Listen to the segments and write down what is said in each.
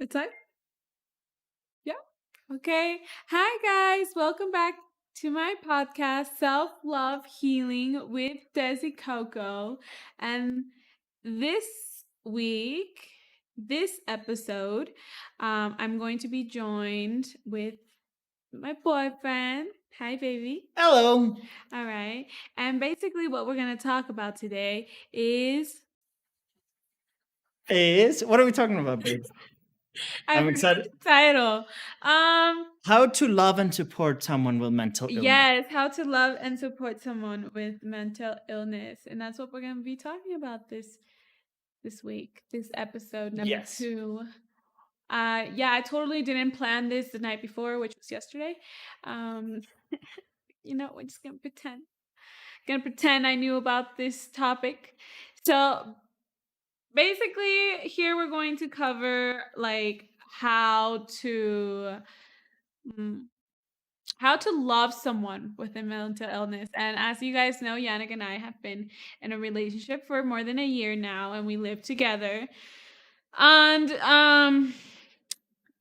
It's time? Yeah. Okay. Hi, guys. Welcome back to my podcast, Self Love Healing with Dessicoco. And this week, this episode, I'm going to be joined with my boyfriend. Hi, baby. Hello. All right. And basically, what we're going to talk about today is. What are we talking about, babe? I I'm forgot excited. the title. How to love and support someone with mental illness. Yes, how to love and support someone with mental illness. And that's what we're going to be talking about this week, this episode number Yes. 2. I totally didn't plan this the night before, which was yesterday. We're just going to pretend. Gonna pretend I knew about this topic. So basically, here we're going to cover like how to love someone with a mental illness. And as you guys know, Yannick and I have been in a relationship for more than a year now, and we live together. And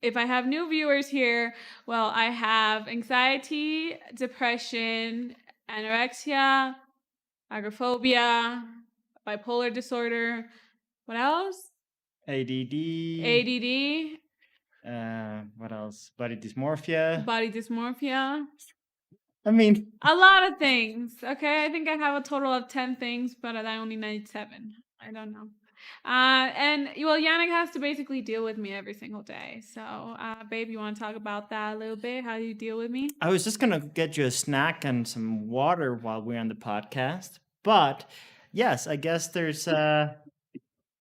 if I have new viewers here, well, I have anxiety, depression, anorexia, agoraphobia, bipolar disorder. What else? ADD. ADD. What else? Body dysmorphia. Body dysmorphia. I mean, a lot of things. Okay, I think I have a total of 10 things, but I only need 7. I don't know. And well, Yannick has to basically deal with me every single day. So, babe, you want to talk about that a little bit? How do you deal with me? I was just gonna get you a snack and some water while we're on the podcast, but yes, I guess there's.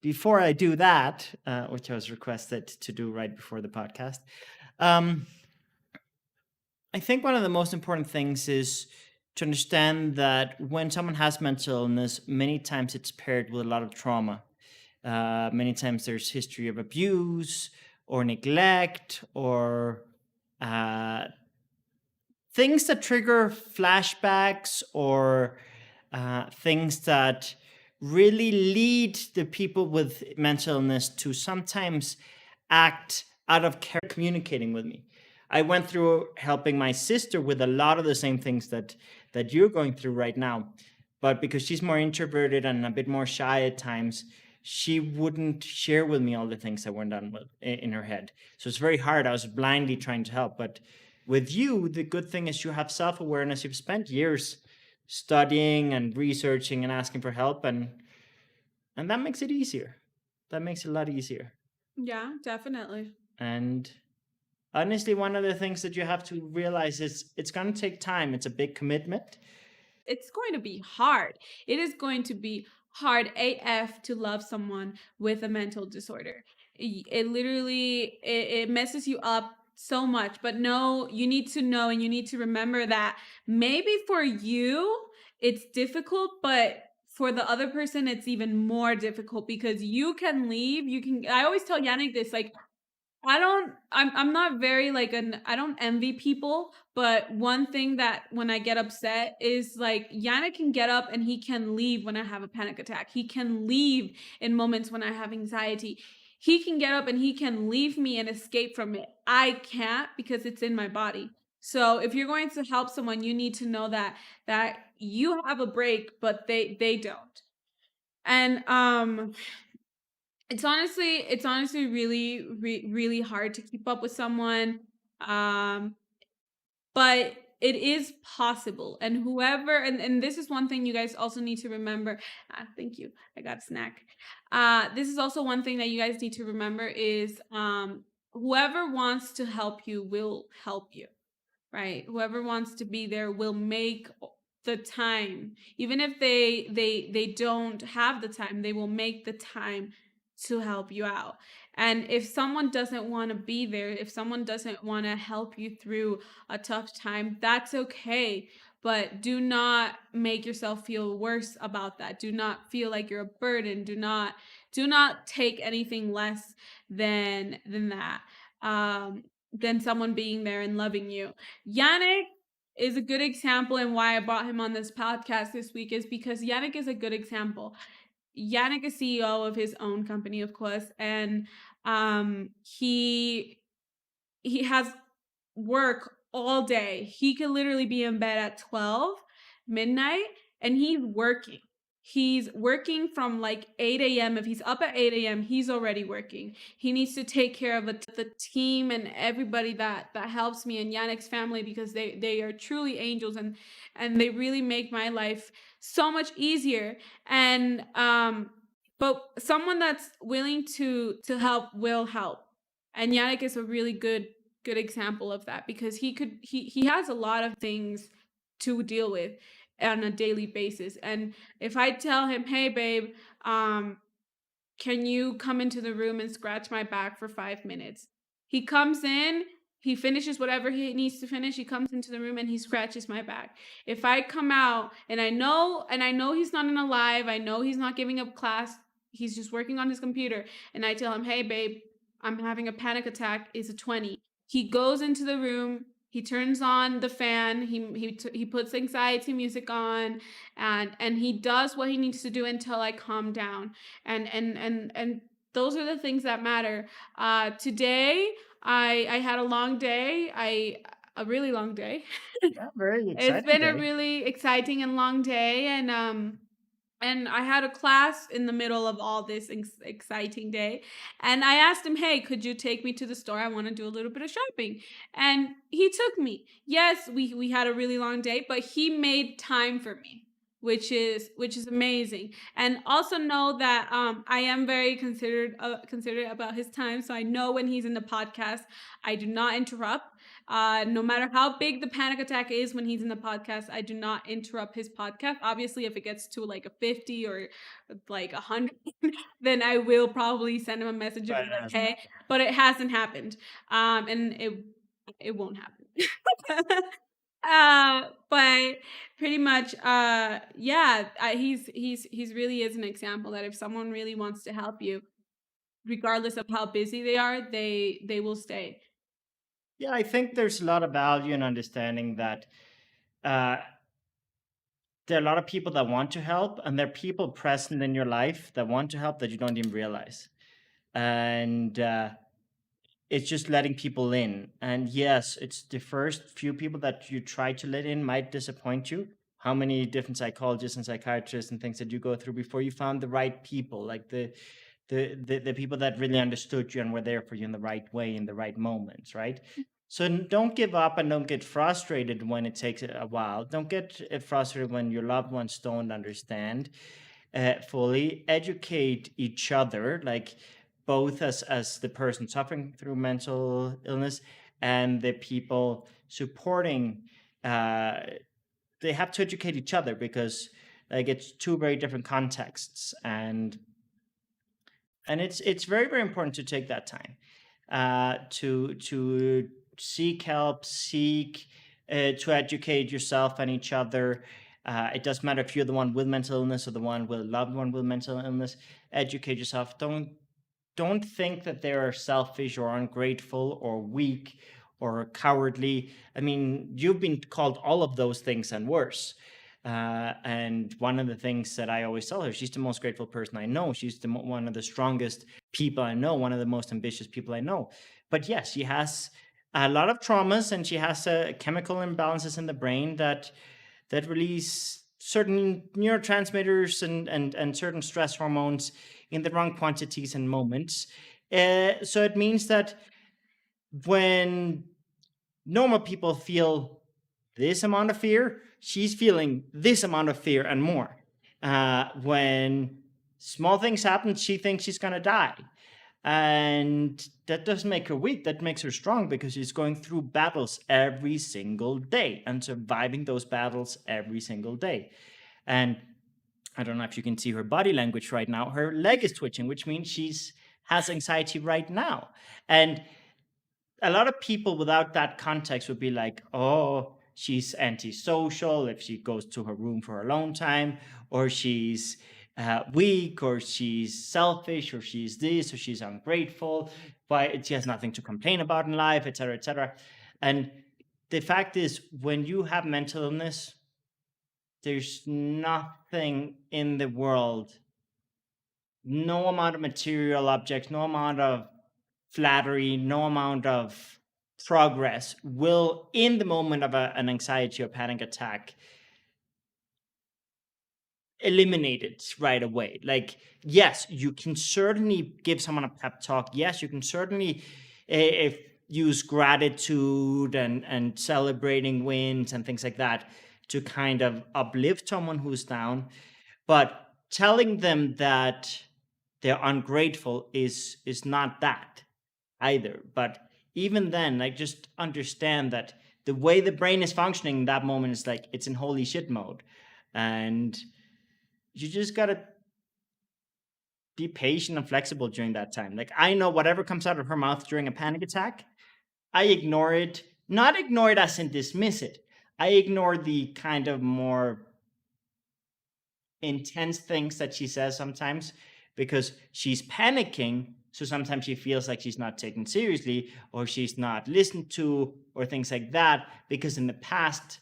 Before I do that, which I was requested to do right before the podcast, I think one of the most important things is to understand that when someone has mental illness, many times it's paired with a lot of trauma. Many times there's history of abuse or neglect or things that trigger flashbacks or things that really lead the people with mental illness to sometimes act out of care communicating with me. I went through helping my sister with a lot of the same things that you're going through right now. But because she's more introverted and a bit more shy at times, she wouldn't share with me all the things that went on in her head. So it's very hard. I was blindly trying to help. But with you, the good thing is you have self-awareness. You've spent years studying and researching and asking for help, and that makes it easier. That makes it a lot easier. Yeah, definitely. And honestly, one of the things that you have to realize is it's going to take time. It's a big commitment. It's going to be hard. It is going to be hard AF to love someone with a mental disorder. It literally it messes you up so much. But no, you need to know and you need to remember that maybe for you it's difficult, but for the other person it's even more difficult because you can leave. I always tell Yannick this, like, I'm not very like I don't envy people, but one thing that when I get upset is like Yana can get up and he can leave when I have a panic attack. He can leave in moments when I have anxiety. He can get up and he can leave me and escape from it. I can't because it's in my body. So if you're going to help someone, you need to know that you have a break, but they don't. And it's honestly really hard to keep up with someone, but it is possible. And whoever and this is one thing you guys also need to remember. Thank you, I got a snack. This is also one thing that you guys need to remember is whoever wants to help you will help you, right? Whoever wants to be there will make the time. Even if they don't have the time, they will make the time to help you out. And if someone doesn't want to be there, if someone doesn't want to help you through a tough time, that's okay. But do not make yourself feel worse about that. Do not feel like you're a burden. Do not take anything less than that. Than someone being there and loving you. Yannick is a good example, and why I brought him on this podcast this week is because Yannick is a good example. Yannick is CEO of his own company, of course, and He has work all day. He could literally be in bed at 12 midnight and he's working. He's working from like 8 a.m. If he's up at 8 a.m., he's already working. He needs to take care of the team and everybody that helps me and Yannick's family because they are truly angels and they really make my life so much easier. And but someone that's willing to help will help. And Yannick is a really good example of that because he has a lot of things to deal with on a daily basis. And if I tell him, "Hey babe, um can you come into the room and scratch my back for 5 minutes?" He comes in, he finishes whatever he needs to finish, he comes into the room and he scratches my back. If I come out and I know he's not in a live, I know he's not giving up class, he's just working on his computer, and I tell him, "Hey babe, I'm having a panic attack, it's a 20." He goes into the room, he turns on the fan, he puts anxiety music on, and he does what he needs to do until I calm down. And those are the things that matter. Today I had a long day. I A really long day. Yeah, very It's exciting been a day. really exciting and long day, and I had a class in the middle of all this exciting day. And I asked him, "Hey, could you take me to the store? I want to do a little bit of shopping." And he took me. Yes, we had a really long day, but he made time for me, which is amazing. And also know that I am very considerate about his time. So I know when he's in the podcast, I do not interrupt. No matter how big the panic attack is when he's in the podcast, I do not interrupt his podcast. Obviously, if it gets to like a 50 or like 100, then I will probably send him a message and But be it like, hasn't "Hey," happened. but it hasn't happened, and it won't happen. But pretty much, yeah, he's really is an example that if someone really wants to help you, regardless of how busy they are, they will stay. Yeah, I think there's a lot of value in understanding that uh, there are a lot of people that want to help, and there are people present in your life that want to help that you don't even realize. And it's just letting people in. And yes, it's the first few people that you try to let in might disappoint you. How many different psychologists and psychiatrists and things that you go through before you found the right people, like the people that really understood you and were there for you in the right way in the right moments, right? So don't give up and don't get frustrated when it takes a while. Don't get frustrated when your loved ones don't understand fully. Educate each other, like both as the person suffering through mental illness and the people supporting. Uh, they have to educate each other because like it's two very different contexts, and it's very very important to take that time to seek help, seek to educate yourself and each other. It doesn't matter if you're the one with mental illness or the one with a loved one with mental illness. Educate yourself. Don't think that they are selfish or ungrateful or weak or cowardly. I mean, you've been called all of those things and worse. And one of the things that I always tell her, she's the most grateful person I know. She's one of the strongest people I know, one of the most ambitious people I know. But yes, she has a lot of traumas and she has chemical imbalances in the brain that release certain neurotransmitters and certain stress hormones in the wrong quantities and moments. So it means that when normal people feel this amount of fear, she's feeling this amount of fear and more. When small things happen, she thinks she's going to die. And that doesn't make her weak. That makes her strong because she's going through battles every single day and surviving those battles every single day. And I don't know if you can see her body language right now. Her leg is twitching, which means she's has anxiety right now. And a lot of people without that context would be like, oh, she's antisocial if she goes to her room for alone time, or she's weak, or she's selfish, or she's this, or she's ungrateful, but she has nothing to complain about in life, etc., etc. And the fact is, when you have mental illness, there's nothing in the world, no amount of material objects, no amount of flattery, no amount of progress will, in the moment of an anxiety or panic attack, eliminate it right away. Like, yes, you can certainly give someone a pep talk. Yes, you can certainly if use gratitude and celebrating wins and things like that to kind of uplift someone who's down. But telling them that they're ungrateful is not that either. But even then, like, just understand that the way the brain is functioning in that moment is like it's in holy shit mode. And you just gotta be patient and flexible during that time. Like, I know whatever comes out of her mouth during a panic attack, I ignore it. Not ignore it as in dismiss it. I ignore the kind of more intense things that she says sometimes because she's panicking. So sometimes she feels like she's not taken seriously or she's not listened to or things like that because in the past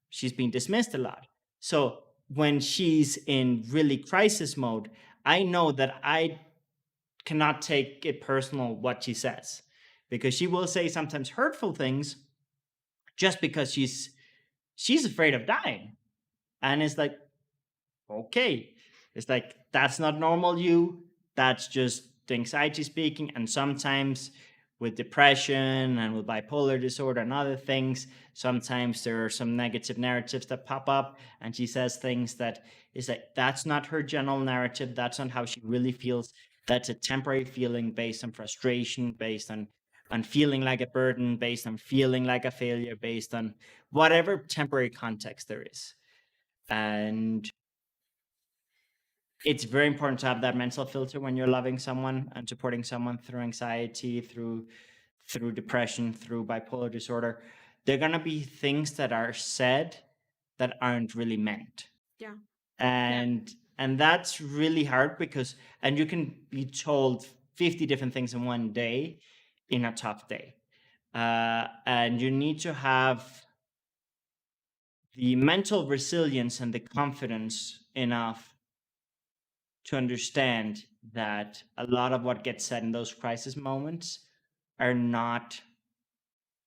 she's been dismissed a lot. So when she's in really crisis mode, I know that I cannot take it personal what she says because she will say sometimes hurtful things just because she's afraid of dying. And it's like, okay. It's like, that's not normal you. That's just anxiety speaking. And sometimes with depression and with bipolar disorder and other things, sometimes there are some negative narratives that pop up. And she says things that is like, that's not her general narrative. That's not how she really feels. That's a temporary feeling based on frustration, based on feeling like a burden, based on feeling like a failure, based on whatever temporary context there is. And it's very important to have that mental filter when you're loving someone and supporting someone through anxiety, through depression, through bipolar disorder. There are going to be things that are said that aren't really meant. Yeah. And that's really hard because and you can be told 50 different things in one day in a tough day. And you need to have the mental resilience and the confidence enough to understand that a lot of what gets said in those crisis moments are not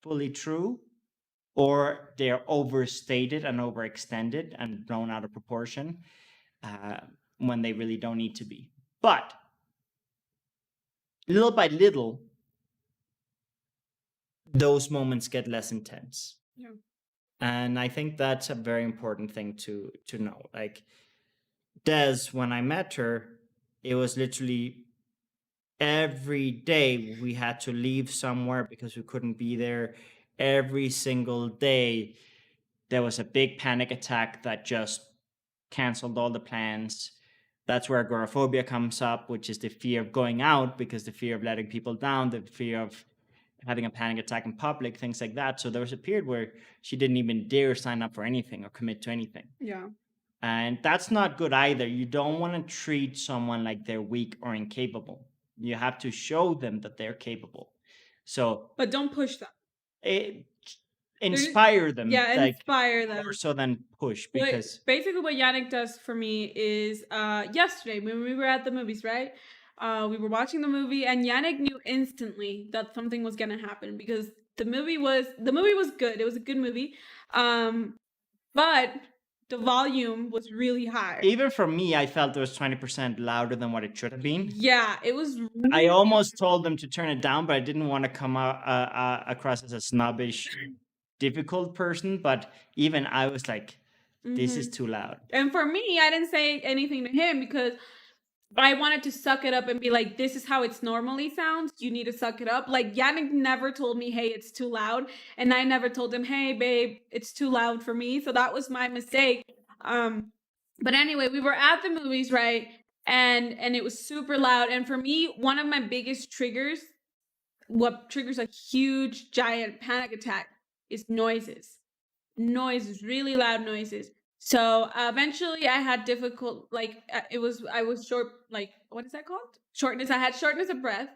fully true or they're overstated and overextended and blown out of proportion uh, when they really don't need to be. But little by little, those moments get less intense. Yeah. And I think that's a very important thing to know. Like Des, when I met her, it was literally every day we had to leave somewhere because we couldn't be there. Every single day there was a big panic attack that just canceled all the plans. That's where agoraphobia comes up, which is the fear of going out because the fear of letting people down, the fear of having a panic attack in public, things like that. So there was a period where she didn't even dare sign up for anything or commit to anything. Yeah. And that's not good either. You don't want to treat someone like they're weak or incapable. You have to show them that they're capable. So But don't push them. it, inspire them, Yeah, like inspire them. more so than push, What because basically what Yannick does for me is yesterday when we were at the movies, right? We were watching the movie and Yannick knew instantly that something was gonna happen because the movie was good. It was a good movie. But the volume was really high. even for me, I felt it was 20% louder than what it should have been. Yeah, it was really I almost told them to turn it down, but I didn't want to come out, across as a snobbish, difficult person. But even I was like, this is too loud. And for me, I didn't say anything to him because I wanted to suck it up and be like, this is how it's normally sounds. You need to suck it up. Like Yannick never told me, hey, it's too loud. And I never told him, hey, babe, it's too loud for me. So that was my mistake. But anyway, we were at the movies, right? And it was super loud. And for me, one of my biggest triggers, what triggers a huge giant panic attack is noises, really loud noises. So eventually I had difficult, like I was short, like what is that called? Shortness. I had shortness of breath,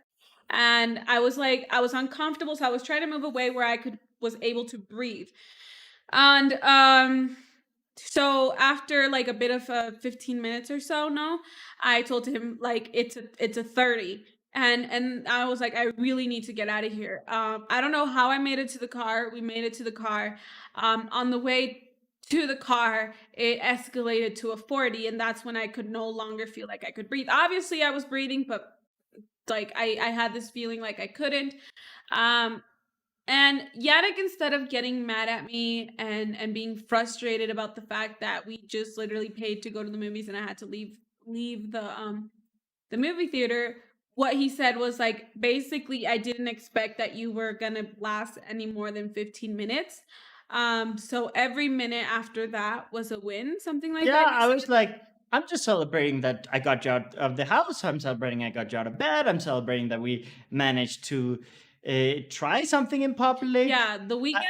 and I was like I was uncomfortable, so I was trying to move away where I was able to breathe, and so after like a bit of 15 minutes or so, no, I told him like it's a 30. and I was like, I really need to get out of here. I don't know how I made it to the car. We made it to the car. On the way to the car, it escalated to a 40, and that's when I could no longer feel like I could breathe. Obviously, I was breathing, but like I had this feeling like I couldn't. Um, and Yannick, instead of getting mad at me and being frustrated about the fact that we just literally paid to go to the movies and I had to leave the movie theater, what he said was like, basically, I didn't expect that you were gonna last any more than 15 minutes. So every minute after that was a win, something like Yeah, that. He I said. was like, I'm just celebrating that I got you out of the house. I'm celebrating I got you out of bed. I'm celebrating that we managed to try something in public. Yeah, the I, weekend,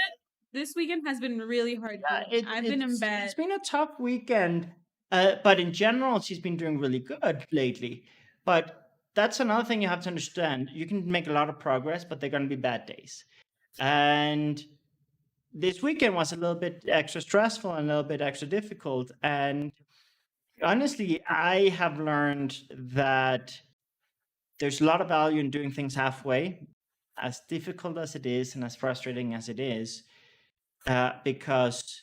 this weekend has been really hard for yeah, me. I've been in it's bed. been a tough weekend, but in general, she's been doing really good lately. But that's another thing you have to understand. You can make a lot of progress, but they're going to be bad days. And this weekend was a little bit extra stressful and a little bit extra difficult. And honestly, I have learned that there's a lot of value in doing things halfway, as difficult as it is and as frustrating as it is, because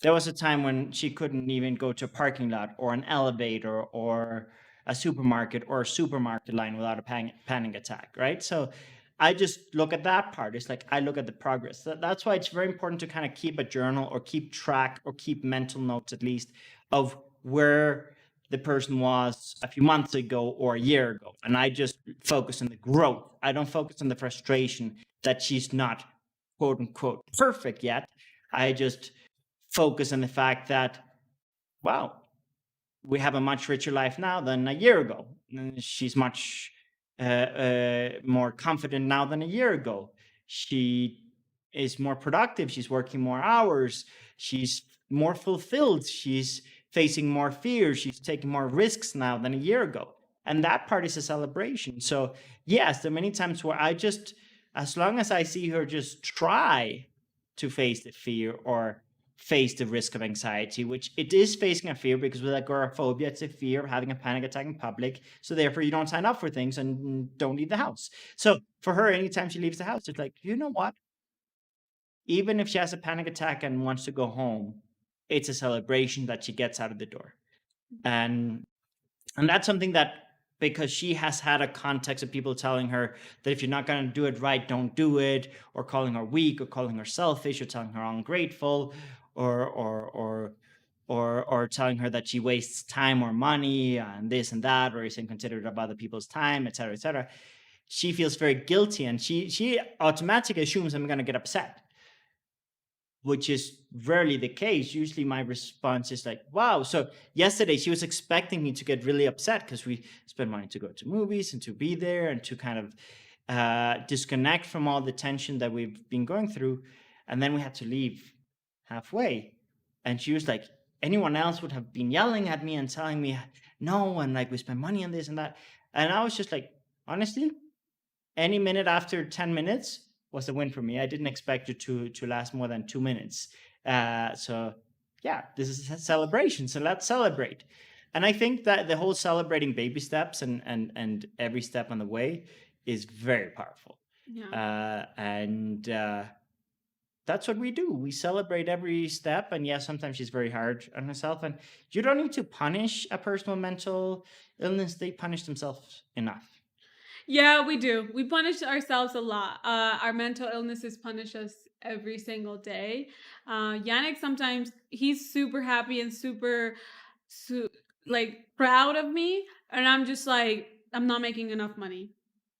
there was a time when she couldn't even go to a parking lot or an elevator or a supermarket or a supermarket line without a panic attack, right? So I just look at that part. It's like I look at the progress. That's why it's very important to kind of keep a journal or keep track or keep mental notes at least of where the person was a few months ago or a year ago. And I just focus on the growth. I don't focus on the frustration that she's not quote unquote perfect yet. I just focus on the fact that, wow, we have a much richer life now than a year ago. She's much more confident now than a year ago. She is more productive. She's working more hours. She's more fulfilled. She's facing more fears. She's taking more risks now than a year ago. And that part is a celebration. So, yes, there are many times where I just, as long as I see her just try to face the fear or face the risk of anxiety, which it is facing a fear because with agoraphobia, it's a fear of having a panic attack in public. So therefore, you don't sign up for things and don't leave the house. So for her, anytime she leaves the house, it's like, you know what? Even if she has a panic attack and wants to go home, it's a celebration that she gets out of the door. And and that's something that, because she has had a context of people telling her that if you're not going to do it right, don't do it, or calling her weak, or calling her selfish, or telling her ungrateful, or telling her that she wastes time or money and this and that, or is inconsiderate of other people's time, etc., etc. She feels very guilty, and she automatically assumes I'm going to get upset, which is rarely the case. Usually my response is like, wow. So yesterday she was expecting me to get really upset because we spent money to go to movies and to be there and to kind of disconnect from all the tension that we've been going through. And then we had to leave halfway. And she was like, anyone else would have been yelling at me and telling me, no, and like we spent money on this and that. And I was just like, honestly, any minute after 10 minutes was a win for me. I didn't expect it to last more than 2 minutes. So yeah, this is a celebration. So let's celebrate. And I think that the whole celebrating baby steps and every step on the way is very powerful. Yeah. And that's what we do. We celebrate every step. And yeah, sometimes she's very hard on herself. And you don't need to punish a person with mental illness. They punish themselves enough. Yeah, we do. We punish ourselves a lot. Our mental illnesses punish us every single day. Yannick, sometimes he's super happy and super, su- like proud of me, and I'm just like, I'm not making enough money,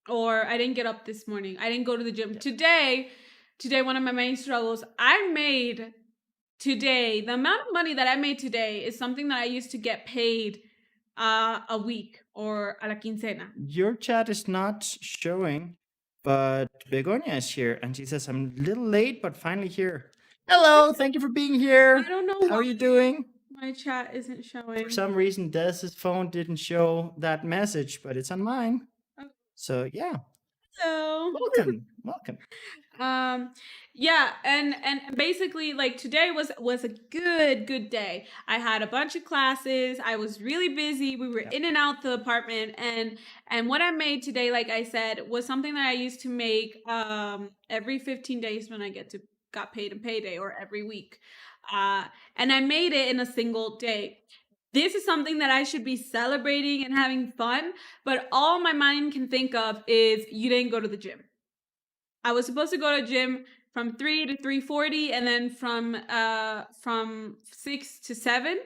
or I didn't get up this morning. I didn't go to the gym Yeah. today. One of my main struggles I made today. The amount of money that I made today is something that I used to get paid a week or a la quincena. Your chat is not showing, but Begonia is here, and she says, I'm a little late, but finally here. Hello, thank you for being I here. don't know How why are you doing? my chat isn't For showing. some reason, Des's phone didn't show that message, but it's on mine. Oh, So, yeah. Hello. Welcome, welcome. Um, yeah, and basically, like, today was a good day. I had a bunch of classes. I was really busy. We were Yep. in and out the apartment, and what I made today, like I said, was something that I used to make every 15 days when I got paid in payday, or every week. Uh, and I made it in a single day. This is something that I should be celebrating and having fun, but all my mind can think of is you didn't go to the gym. I was supposed to go to gym from 3 to 3:40, and then from 6 to 7,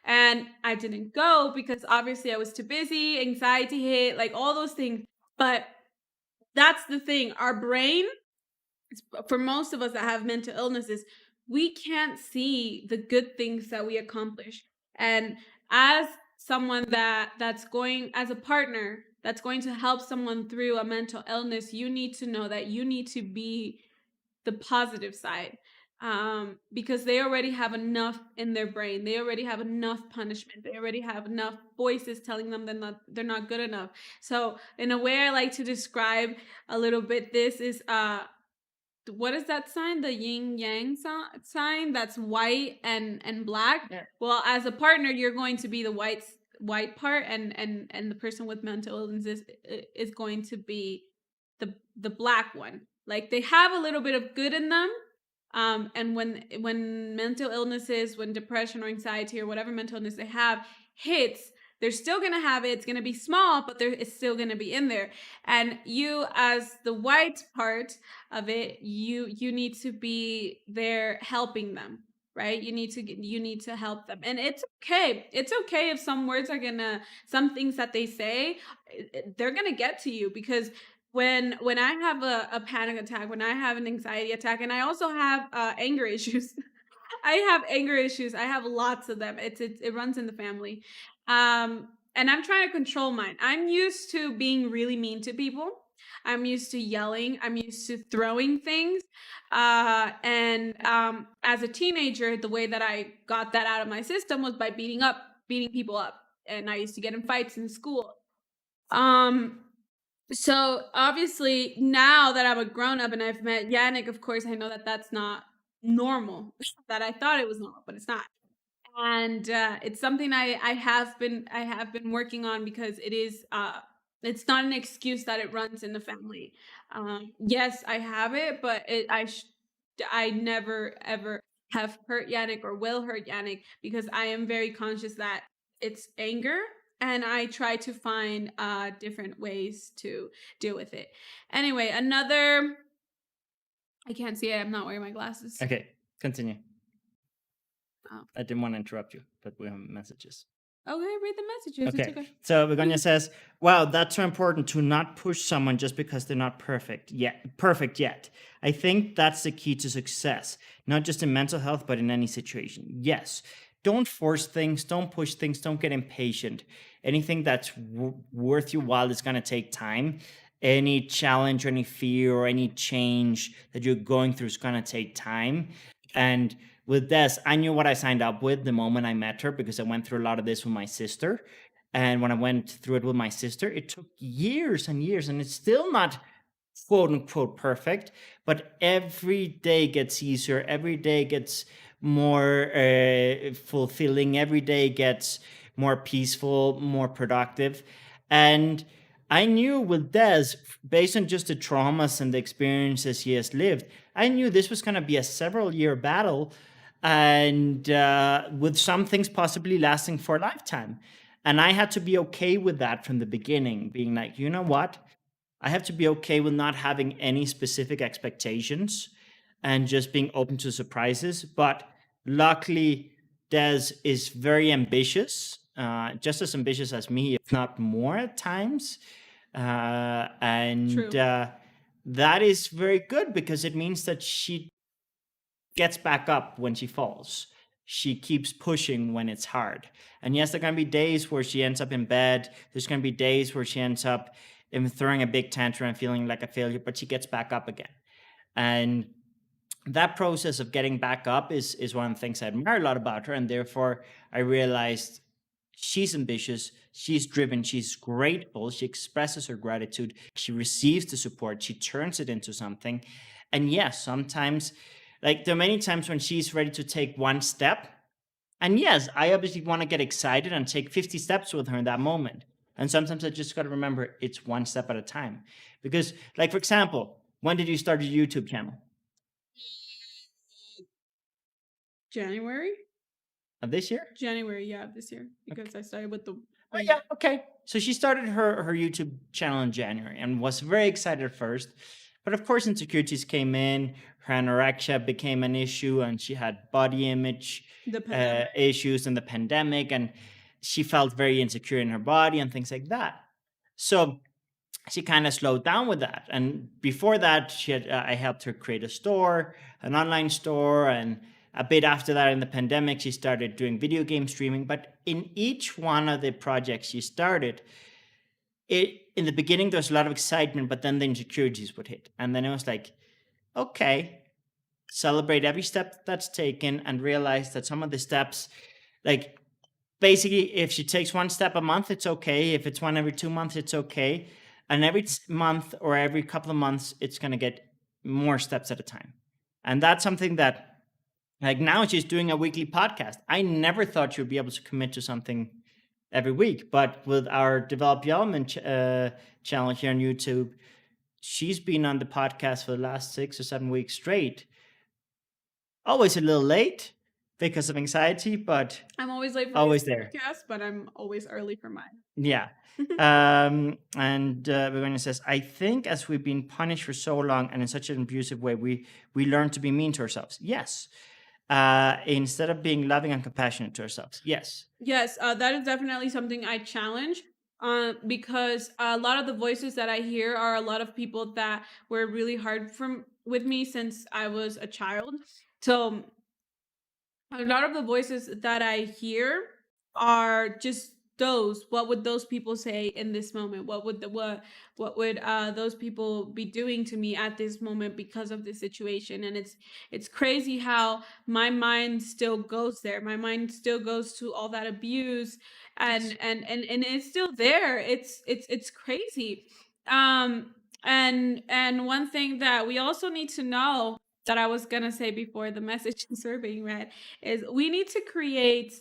and I didn't go because obviously I was too busy, anxiety hit, like all those things. But that's the thing. Our brain, for most of us that have mental illnesses, we can't see the good things that we accomplish. And as someone that's going, as a partner that's going to help someone through a mental illness, you need to know that you need to be the positive side, because they already have enough in their brain. They already have enough punishment. They already have enough voices telling them they're not good enough. So in a way, I like to describe a little bit, this is what is that sign? The yin yang sign, that's white and black. Yeah. Well, as a partner, you're going to be the white part, and the person with mental illness is going to be the black one. Like, they have a little bit of good in them. And when mental illnesses, when depression or anxiety or whatever mental illness they have hits, they're still gonna have it. It's gonna be small, but it's still gonna be in there. And you, as the white part of it, you need to be there helping them, right? You need to help them, and it's okay. It's okay if some things that they say, they're gonna get to you, because when I have a panic attack, when I have an anxiety attack, and I also have anger issues. I have anger issues. I have lots of them. It runs in the family. And I'm trying to control mine. I'm used to being really mean to people. I'm used to yelling. I'm used to throwing things. And as a teenager, the way that I got that out of my system was by beating people up. And I used to get in fights in school. Um, so obviously, now that I'm a grown up and I've met Yannick, of course, I know that that's not normal. That I thought it was normal, but it's not. And it's something I have been working on, because it's not an excuse that it runs in the family. Yes, I have it, but I never ever have hurt Yannick or will hurt Yannick, because I am very conscious that it's anger, and I try to find different ways to deal with it. Anyway, another. I can't see it. I'm not wearing my glasses. Okay, continue. Oh. I didn't want to interrupt you, but we have messages. Okay, read the messages. It's Okay, okay. so Begonia says, "Wow, that's so important to not push someone just because they're not perfect yet. I think that's the key to success, not just in mental health, but in any situation. Yes, don't force things, don't push things, don't get impatient. Anything that's worth your while is going to take time. Any challenge, or any fear, or any change that you're going through is going to take time. And with Des, I knew what I signed up with the moment I met her, because I went through a lot of this with my sister. And when I went through it with my sister, it took years and years, and it's still not quote unquote perfect, but every day gets easier. Every day gets more fulfilling. Every day gets more peaceful, more productive. And I knew with Des, based on just the traumas and the experiences he has lived, I knew this was going to be a several year battle, and with some things possibly lasting for a lifetime. And I had to be okay with that from the beginning, being like, you know what? I have to be okay with not having any specific expectations and just being open to surprises. But luckily, Des is very ambitious, just as ambitious as me, if not more at times. And True. that is very good, because it means that she gets back up when she falls. She keeps pushing when it's hard. And yes, there are going to be days where she ends up in bed. There's going to be days where she ends up throwing a big tantrum and feeling like a failure, but she gets back up again. And that process of getting back up is one of the things I admire a lot about her. And therefore, I realized She's ambitious, she's driven, she's grateful, she expresses her gratitude, she receives the support, she turns it into something. And yes, sometimes, like, there are many times when she's ready to take one step. And yes, I obviously want to get excited and take 50 steps with her in that moment. And sometimes I just got to remember it's one step at a time. Because, like, for example, when did you start your YouTube channel? January? Of this year? January, yeah, this year, because I started with the Oh yeah, okay. So she started her YouTube channel in January and was very excited at first. But of course, insecurities came in. Her anorexia became an issue, and she had body image the pandemic. issues and the pandemic, and she felt very insecure in her body and things like that. So she kind of slowed down with that. And before that, she had I helped her create a store, an online store, and a bit after that, in the pandemic, she started doing video game streaming. But in each one of the projects she started, it in the beginning there was a lot of excitement, but then the insecurities would hit, and then it was like, okay, celebrate every step that's taken, and realize that some of the steps, like, basically, if she takes one step a month, it's okay. If it's one every 2 months, it's okay. And every month or every couple of months, it's going to get more steps at a time. And that's something that, like, now she's doing a weekly podcast. I never thought she would be able to commit to something every week. But with our Develop Development channel here on YouTube, she's been on the podcast for the last 6 or 7 weeks straight. Always a little late because of anxiety, but I'm always late for always his there. podcast, but I'm always early for mine. Yeah. And Begonia says, I think as we've been punished for so long and in such an abusive way, we learn to be mean to ourselves. Yes. Instead of being loving and compassionate to ourselves. Yes. Yes, that is definitely something I challenge. Because a lot of the voices that I hear are a lot of people that were really hard from with me since I was a child. So a lot of the voices that I hear are just those. What would those people say in this moment? What would those people be doing to me at this moment because of this situation? And it's crazy how my mind still goes there. My mind still goes to all that abuse, and it's still there. It's crazy. And one thing that we also need to know, that I was gonna say before the messages were being read, is we need to create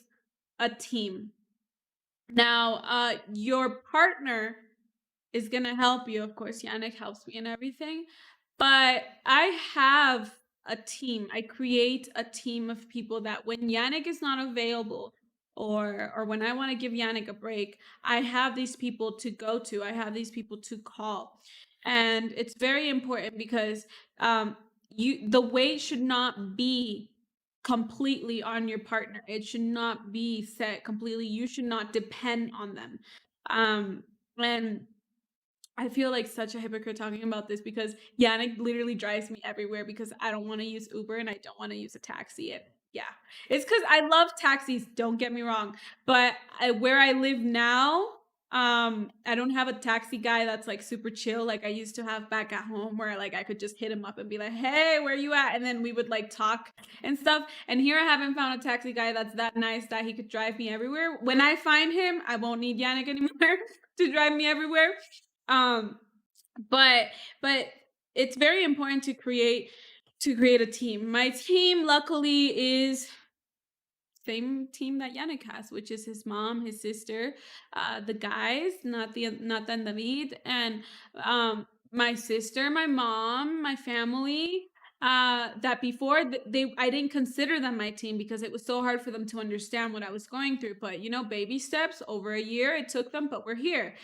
a team. Now, your partner is gonna help you. Of course, Yannick helps me and everything, but I have a team. I create a team of people that when Yannick is not available, or when I want to give Yannick a break, I have these people to go to. I have these people to call, and it's very important because the weight should not be completely on your partner. It should not be set completely. You should not depend on them. And I feel like such a hypocrite talking about this because Yannick literally drives me everywhere because I don't want to use Uber and I don't want to use a taxi. Yeah, it's because I love taxis. Don't get me wrong, but where I live now, I don't have a taxi guy that's like super chill like I used to have back at home, where like I could just hit him up and be like, "Hey, where you at?" and then we would like talk and stuff. And here I haven't found a taxi guy that's that nice that he could drive me everywhere. When I find him, I won't need Yannick anymore to drive me everywhere. Um, but it's very important to create a team. My team, luckily, is same team that Yannick has, which is his mom, his sister, the guys, not then David, and my sister, my mom, my family. That before they I didn't consider them my team because it was so hard for them to understand what I was going through. But baby steps, over a year it took them, but we're here.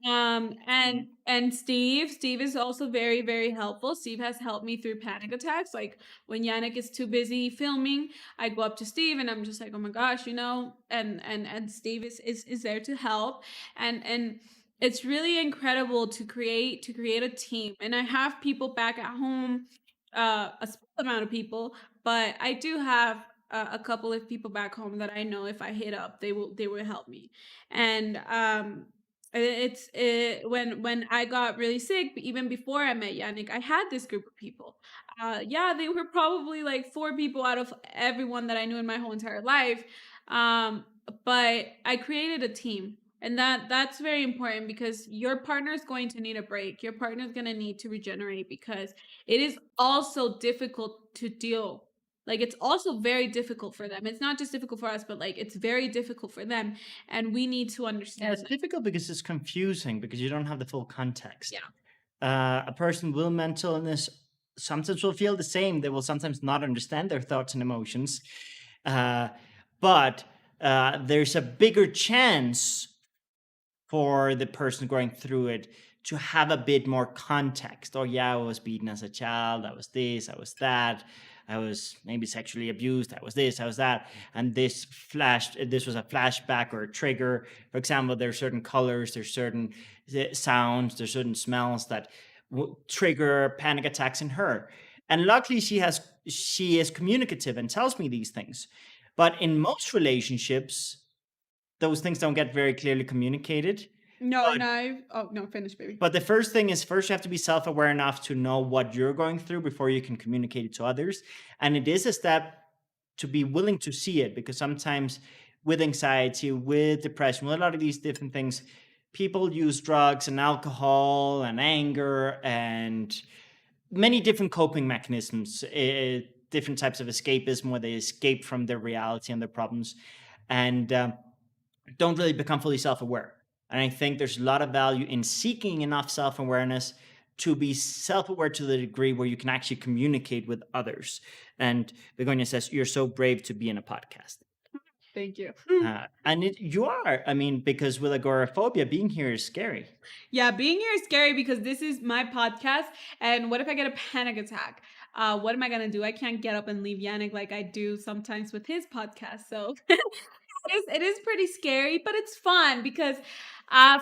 And Steve is also very, very helpful. Steve has helped me through panic attacks. Like when Yannick is too busy filming, I go up to Steve and I'm just like, oh my gosh, and Steve is there to help. And it's really incredible to create a team. And I have people back at home, a small amount of people, but I do have a couple of people back home that I know if I hit up, they will help me. And when I got really sick, even before I met Yannick, I had this group of people. Yeah, they were probably like four people out of everyone that I knew in my whole entire life. but I created a team. And that's very important because your partner is going to need a break. Your partner is going to need to regenerate because it is also difficult to deal. Like it's also very difficult for them. It's not just difficult for us, but like it's very difficult for them and we need to Yeah, understand it's that. difficult because it's confusing because you don't have the full context. Yeah. A person with mental illness sometimes will feel the same. They will sometimes not understand their thoughts and emotions, uh, but there's a bigger chance for the person going through it to have a bit more context. Oh, yeah, I was beaten as a child. I was this, I was that. I was maybe sexually abused. I was this, I was that. And this was a flashback or a trigger. For example, there are certain colors, there's certain sounds, there's certain smells that trigger panic attacks in her. And luckily, she is communicative and tells me these things. But in most relationships, those things don't get very clearly communicated. No, But no. Oh, no, finish, baby. but the first thing is first you have to be self-aware enough to know what you're going through before you can communicate it to others. And it is a step to be willing to see it because sometimes with anxiety, with depression, with a lot of these different things, people use drugs and alcohol and anger and many different coping mechanisms, different types of escapism where they escape from their reality and their problems. And don't really become fully self-aware. And I think there's a lot of value in seeking enough self-awareness to be self-aware to the degree where you can actually communicate with others. And Begonia says, you're so brave to be in a podcast. Thank you. You are. I mean, because with agoraphobia, being here is scary. Yeah, being here is scary because this is my podcast. And what if I get a panic attack? What am I gonna do? I can't get up and leave Yannick like I do sometimes with his podcast. So it is pretty scary, but it's fun because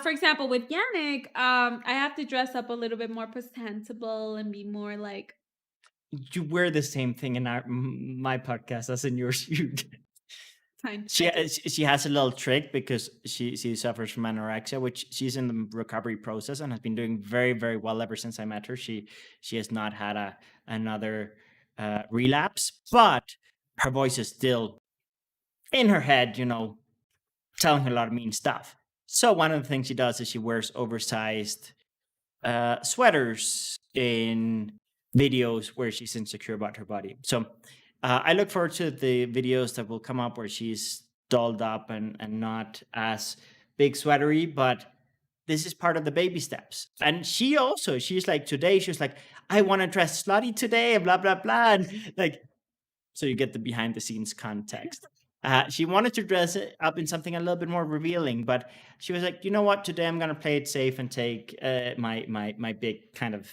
for example, with Yannick, I have to dress up a little bit more presentable and be more like You wear the same thing in my podcast as in yours. fine. She has a little trick because she suffers from anorexia, which she's in the recovery process and has been doing very very well ever since I met her. She has not had another relapse, but her voice is still in her head, telling her a lot of mean stuff. So one of the things she does is she wears oversized sweaters in videos where she's insecure about her body. So I look forward to the videos that will come up where she's dolled up and not as big sweatery, but this is part of the baby steps. And she's like, today, she was like, I want to dress slutty today, and blah, blah, blah. And like, so you get the behind the scenes context. She wanted to dress it up in something a little bit more revealing, but she was like, you know what? Today I'm gonna play it safe and take my big kind of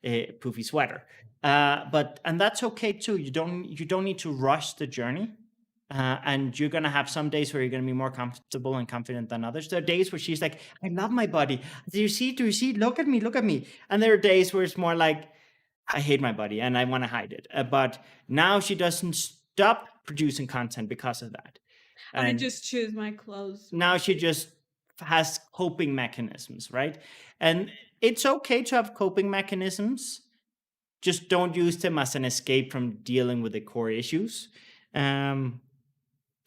poofy sweater. And that's okay too. You don't need to rush the journey. And you're gonna have some days where you're gonna be more comfortable and confident than others. There are days where she's like, "I love my body. Do you see? Do you see? Look at me. Look at me." And there are days where it's more like, I hate my body and I want to hide it. But now she doesn't stop producing content because of that. I And just choose my clothes. now she just has coping mechanisms, right? And it's okay to have coping mechanisms. Just don't use them as an escape from dealing with the core issues. Um,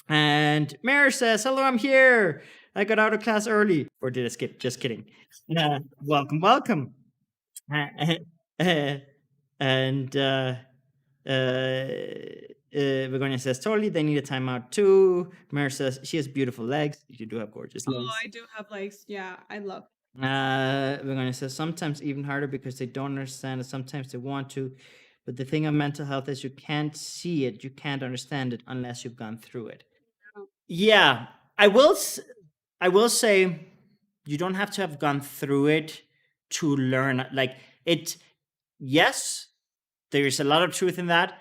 and Mare says, hello, I'm here. I got out of class early. Or did I skip? Just kidding. Welcome, welcome. And Begonia says, totally, they need a timeout too. Mare says, she has beautiful legs. You do have gorgeous legs. Oh, I do have legs. Yeah, I love. Begonia says, sometimes even harder because they don't understand it. Sometimes they want to. But the thing of mental health is you can't see it, you can't understand it unless you've gone through it. Yeah, I will say you don't have to have gone through it to learn. Like it, yes, there's a lot of truth in that.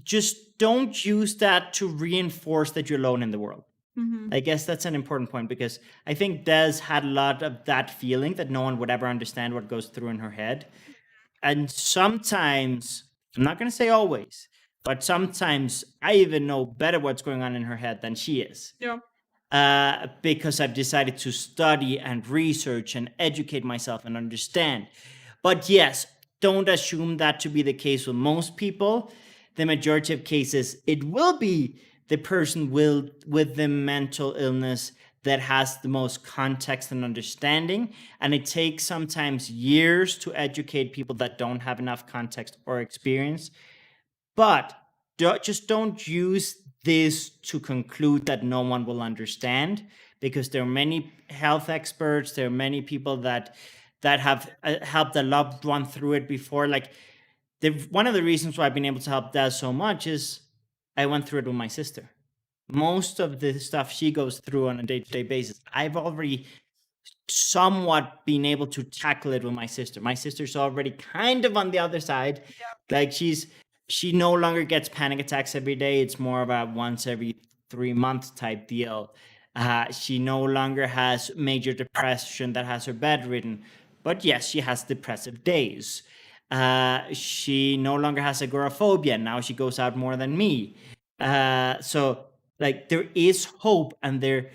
Just don't use that to reinforce that you're alone in the world. Mhm. I guess that's an important point because I think Des had a lot of that feeling that no one would ever understand what goes through in her head. And sometimes, I'm not going to say always, but sometimes I even know better what's going on in her head than she is. Yeah. Because I've decided to study and research and educate myself and understand. But yes, don't assume that to be the case with most people. The majority of cases, it will be the person will with the mental illness that has the most context and understanding, and it takes sometimes years to educate people that don't have enough context or experience. But just don't use this to conclude that no one will understand, because there are many health experts, there are many people that have helped a loved one through it before. Like, one of the reasons why I've been able to help Dad so much is I went through it with my sister. Most of the stuff she goes through on a day-to-day basis, I've already somewhat been able to tackle it with my sister. My sister's already kind of on the other side. Like, she no longer gets panic attacks every day. It's more of a once every 3 month type deal. She no longer has major depression that has her bedridden, but yes, she has depressive days. She no longer has agoraphobia. Now she goes out more than me. So, like, there is hope, and there.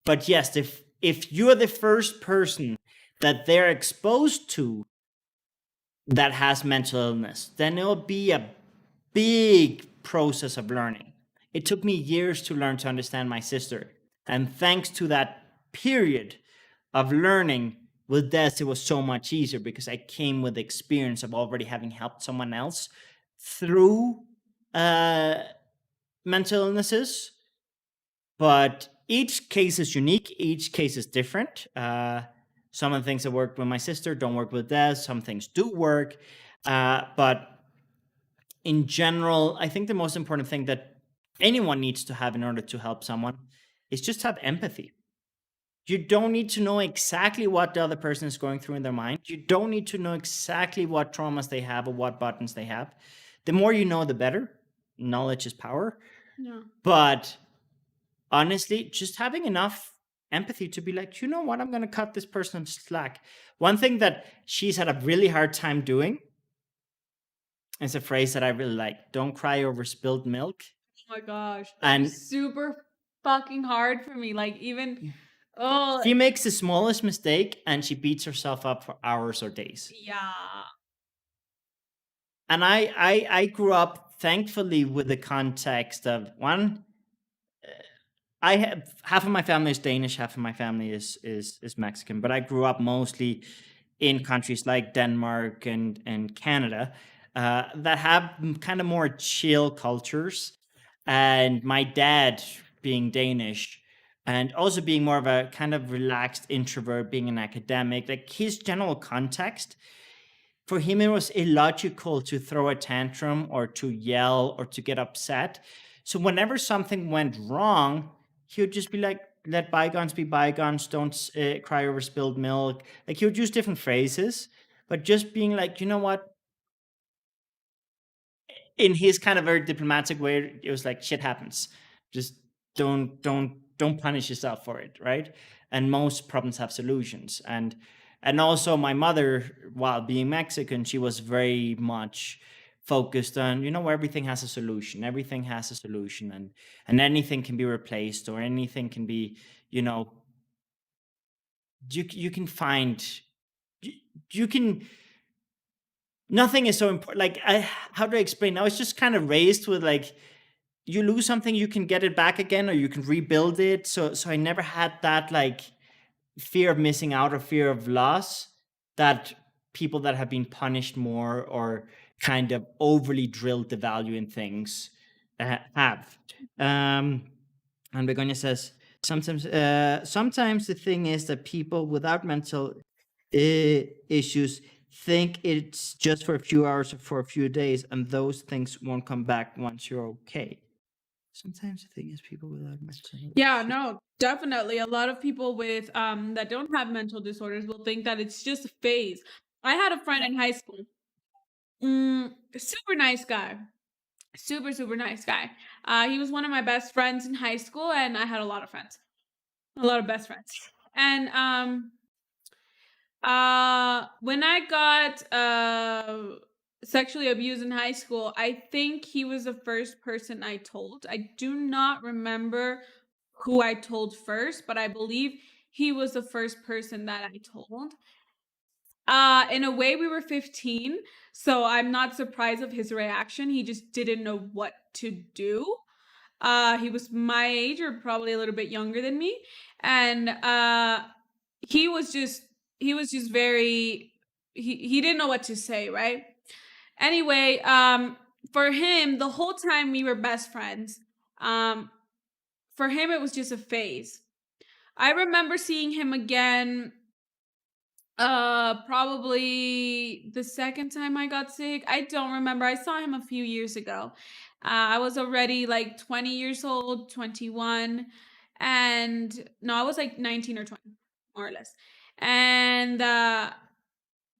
But yes, if you're the first person that they're exposed to that has mental illness, then it'll be a big process of learning. It took me years to learn to understand my sister. And thanks to that period of learning with Des, it was so much easier because I came with the experience of already having helped someone else through uh, mental illnesses. But each case is unique, each case is different. Some of the things that work with my sister don't work with Des, some things do work. But in general, I think the most important thing that anyone needs to have in order to help someone is just have empathy. You don't need to know exactly what the other person is going through in their mind. You don't need to know exactly what traumas they have or what buttons they have. The more you know, the better. Knowledge is power. Yeah. But honestly, just having enough empathy to be like, you know what, I'm going to cut this person some slack. One thing that she's had a really hard time doing is a phrase that I really like: don't cry over spilled milk. Oh my gosh, that And is super fucking hard for me. Like, even oh she makes the smallest mistake and she beats herself up for hours or days. yeah. And I grew up, thankfully, with the context of one. I have half of my family is Danish, half of my family is Mexican, but I grew up mostly in countries like Denmark and Canada that have kind of more chill cultures. And my dad, being Danish, and also being more of a kind of relaxed introvert, being an academic, like his general context, for him it was illogical to throw a tantrum or to yell or to get upset. So whenever something went wrong, he would just be like, let bygones be bygones, don't cry over spilled milk. Like, he would use different phrases, but just being like, you know what, in his kind of very diplomatic way, it was like, shit happens. Just don't punish yourself for it, right? And most problems have solutions. And also my mother, while being Mexican, she was very much focused on, everything has a solution. Everything has a solution, and anything can be replaced, or anything can be, you know, you can find you, you can nothing is so important. Like, how do I explain? I was just kind of raised with, like, you lose something, you can get it back again, or you can rebuild it. So I never had that, like, fear of missing out or fear of loss that people that have been punished more or kind of overly drilled the value in things have. And Begonia says, sometimes the thing is that people without mental issues think it's just for a few hours or for a few days, and those things won't come back once you're okay. Sometimes the thing is people without mental Yeah, issues. no, definitely. A lot of people with that don't have mental disorders will think that it's just a phase. I had a friend in high school. Super nice guy. Super, super nice guy. He was one of my best friends in high school, and I had a lot of friends. A lot of best friends. And when I got sexually abused in high school, I think he was the first person I told. I do not remember who I told first, but I believe he was the first person that I told. In a way, we were 15, so I'm not surprised of his reaction. He just didn't know what to do. He was my age or probably a little bit younger than me, and he was just he was just very he didn't know what to say, right? Anyway, for him, the whole time we were best friends. Um, for him, it was just a phase. I remember seeing him again probably the second time I got sick. I don't remember. I saw him a few years ago. I was already like 20 years old, 21, and no, I was like 19 or 20, more or less. And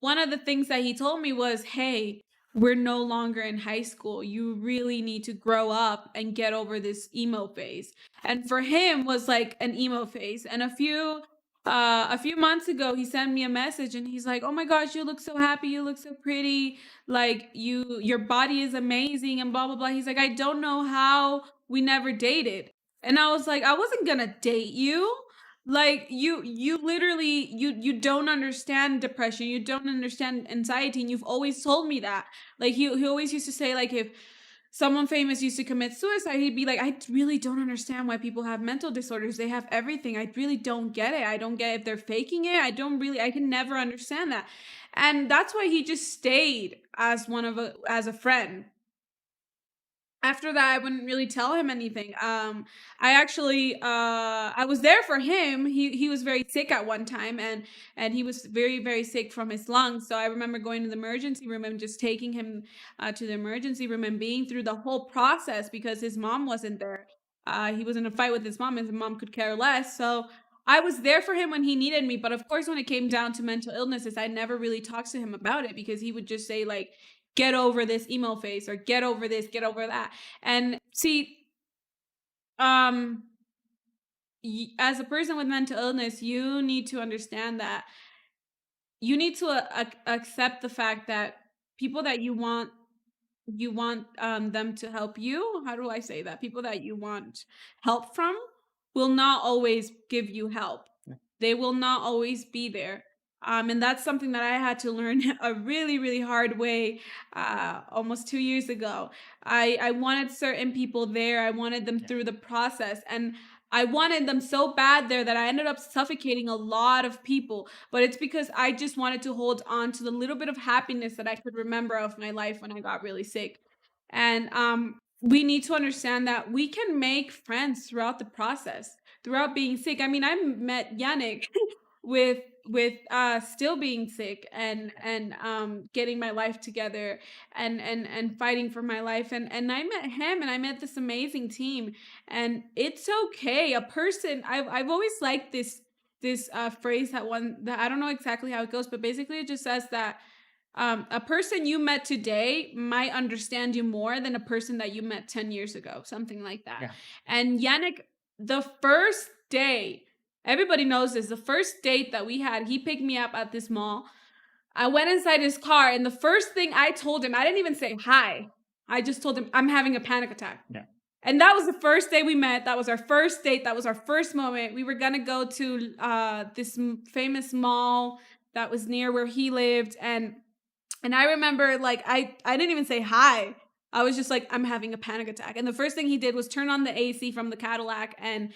one of the things that he told me was, "Hey, we're no longer in high school. You really need to grow up and get over this emo phase." And for him was like an emo phase. And a few months ago he sent me a message and he's like, "Oh my gosh, you look so happy. You look so pretty. Like your body is amazing and blah blah blah." He's like, "I don't know how we never dated." And I was like, "I wasn't going to date you. Like you literally you don't understand depression, you don't understand anxiety, and you've always told me that." Like he always used to say, like, if someone famous used to commit suicide, he'd be like, "I really don't understand why people have mental disorders. They have everything. I really don't get it. I don't get if they're faking it. I can never understand that." And that's why he just stayed as as a friend. After that, I wouldn't really tell him anything. I was there for him. He was very sick at one time, and he was very very sick from his lungs. So I remember going to the emergency room and just taking him to the emergency room and being through the whole process because his mom wasn't there. He was in a fight with his mom, and his mom could care less. So I was there for him when he needed me. But of course, when it came down to mental illnesses, I never really talked to him about it because he would just say, like, "Get over this emo phase," or "Get over this, get over that." And see, um, as a person with mental illness, you need to understand that you need to accept the fact that people that you want them to help you. How do I say that? People that you want help from will not always give you help. They will not always be there. And that's something that I had to learn a really, really hard way almost 2 years ago. I wanted certain people there, I wanted them Yeah. through the process. And I wanted them so bad there that I ended up suffocating a lot of people. But it's because I just wanted to hold on to the little bit of happiness that I could remember of my life when I got really sick. And we need to understand that we can make friends throughout the process, throughout being sick. I mean, I met Yannick with still being sick and getting my life together and fighting for my life. And I met him and I met this amazing team. And it's okay. A person, I've always liked this phrase that I don't know exactly how it goes, but basically it just says that a person you met today might understand you more than a person that you met 10 years ago, something like that. Yeah. And Yannick, the first day, everybody knows this, the first date that we had, he picked me up at this mall. I went inside his car, and the first thing I told him, I didn't even say hi. I just told him, "I'm having a panic attack." Yeah. And that was the first day we met. That was our first date. That was our first moment. We were gonna go to this famous mall that was near where he lived, and I remember, like, I didn't even say hi. I was just like, "I'm having a panic attack." And the first thing he did was turn on the AC from the Cadillac and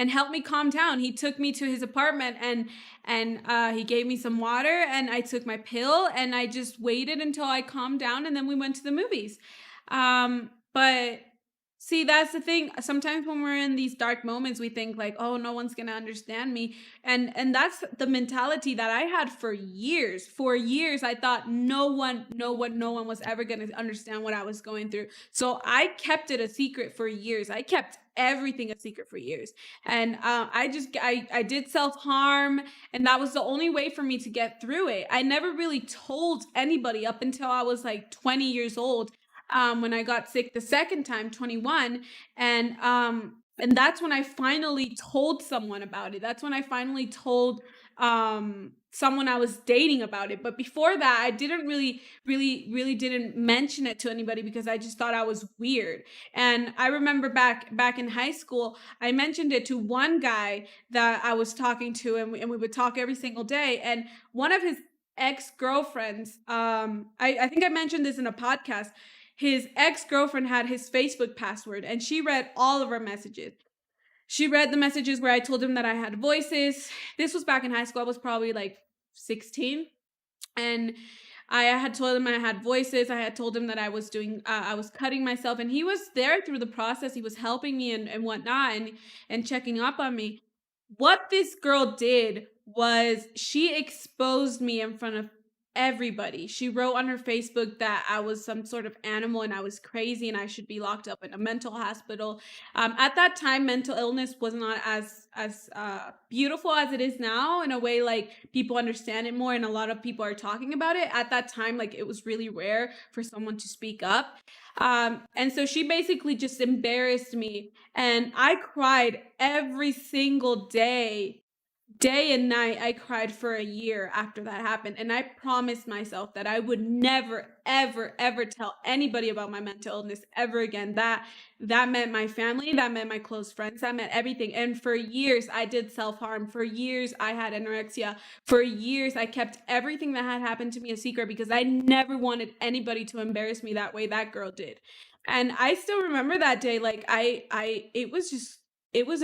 help me calm down. He took me to his apartment and he gave me some water and I took my pill and I just waited until I calmed down and then we went to the movies. But see, that's the thing. Sometimes when we're in these dark moments, we think like, "Oh, no one's gonna understand me," and that's the mentality that I had for years. For years, I thought no one was ever gonna understand what I was going through. So I kept it a secret for years. I kept everything a secret for years, and I did self harm, and that was the only way for me to get through it. I never really told anybody up until I was like 20 years old, when I got sick the second time, 21, and that's when I finally told someone about it. That's when I finally told someone I was dating about it. But before that, I didn't really didn't mention it to anybody because I just thought I was weird. And I remember back in high school, I mentioned it to one guy that I was talking to, and we would talk every single day. And one of his ex-girlfriends, I think I mentioned this in a podcast. his ex-girlfriend had his Facebook password, and she read all of our messages. She read the messages where I told him that I had voices. This was back in high school. I was probably like 16. And I had told him I had voices. I had told him that I was cutting myself, and he was there through the process. He was helping me and whatnot, and checking up on me. What this girl did was she exposed me in front of everybody. She wrote on her Facebook that I was some sort of animal and I was crazy and I should be locked up in a mental hospital. At that time, mental illness was not as beautiful as it is now. In a way, like people understand it more, and a lot of people are talking about it. At that time, like it was really rare for someone to speak up. And so she basically just embarrassed me, and I cried every single day and night. I cried for a year after that happened, and I promised myself that I would never ever tell anybody about my mental illness ever again. That meant my family, that meant my close friends, that meant everything. And for years I did self-harm. For years I had anorexia. For years I kept everything that had happened to me a secret because I never wanted anybody to embarrass me that way that girl did. And I still remember that day. Like I it was just it was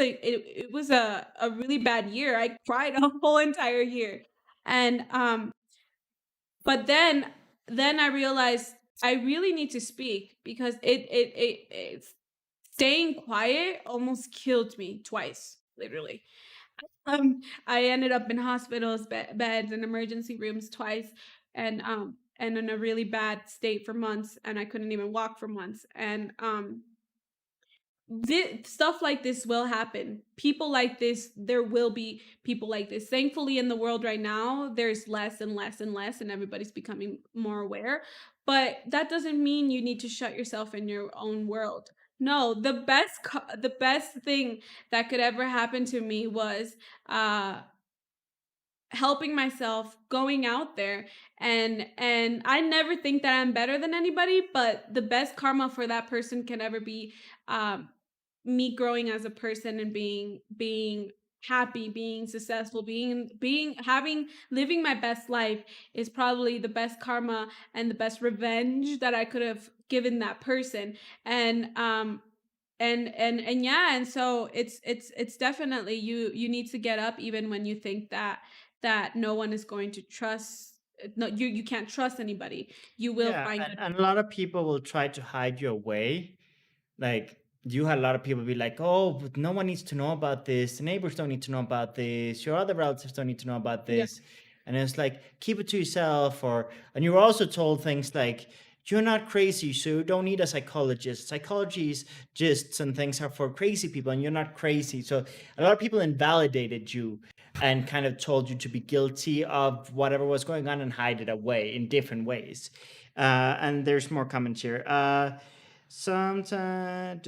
a really bad year. I cried a whole entire year. And but then I realized I really need to speak because it's staying quiet almost killed me twice, literally. I ended up in hospitals, beds, and emergency rooms twice, and in a really bad state for months, and I couldn't even walk for months. And stuff like this will happen. People like this, there will be people like this. Thankfully, in the world right now, there's less and less and less, and everybody's becoming more aware. But that doesn't mean you need to shut yourself in your own world. No, the best thing that could ever happen to me was helping myself, going out there, and I never think that I'm better than anybody, but the best karma for that person can ever be um me growing as a person and being happy, being successful, being having living my best life is probably the best karma and the best revenge that I could have given that person. And and yeah, and so it's definitely you need to get up even when you think that no one is going to trust. No, you can't trust anybody. You will Yeah, find and, good and a lot of people will try to hide you away. Like you had a lot of people be like, "Oh, but no one needs to know about this. The neighbors don't need to know about this. Your other relatives don't need to know about yeah. this." And it's like, keep it to yourself. And you were also told things like, "You're not crazy, so you don't need a psychologist. Psychologies, gists, and things are for crazy people, and you're not crazy." So a lot of people invalidated you and kind of told you to be guilty of whatever was going on and hide it away in different ways. And there's more comments here. Sometimes, I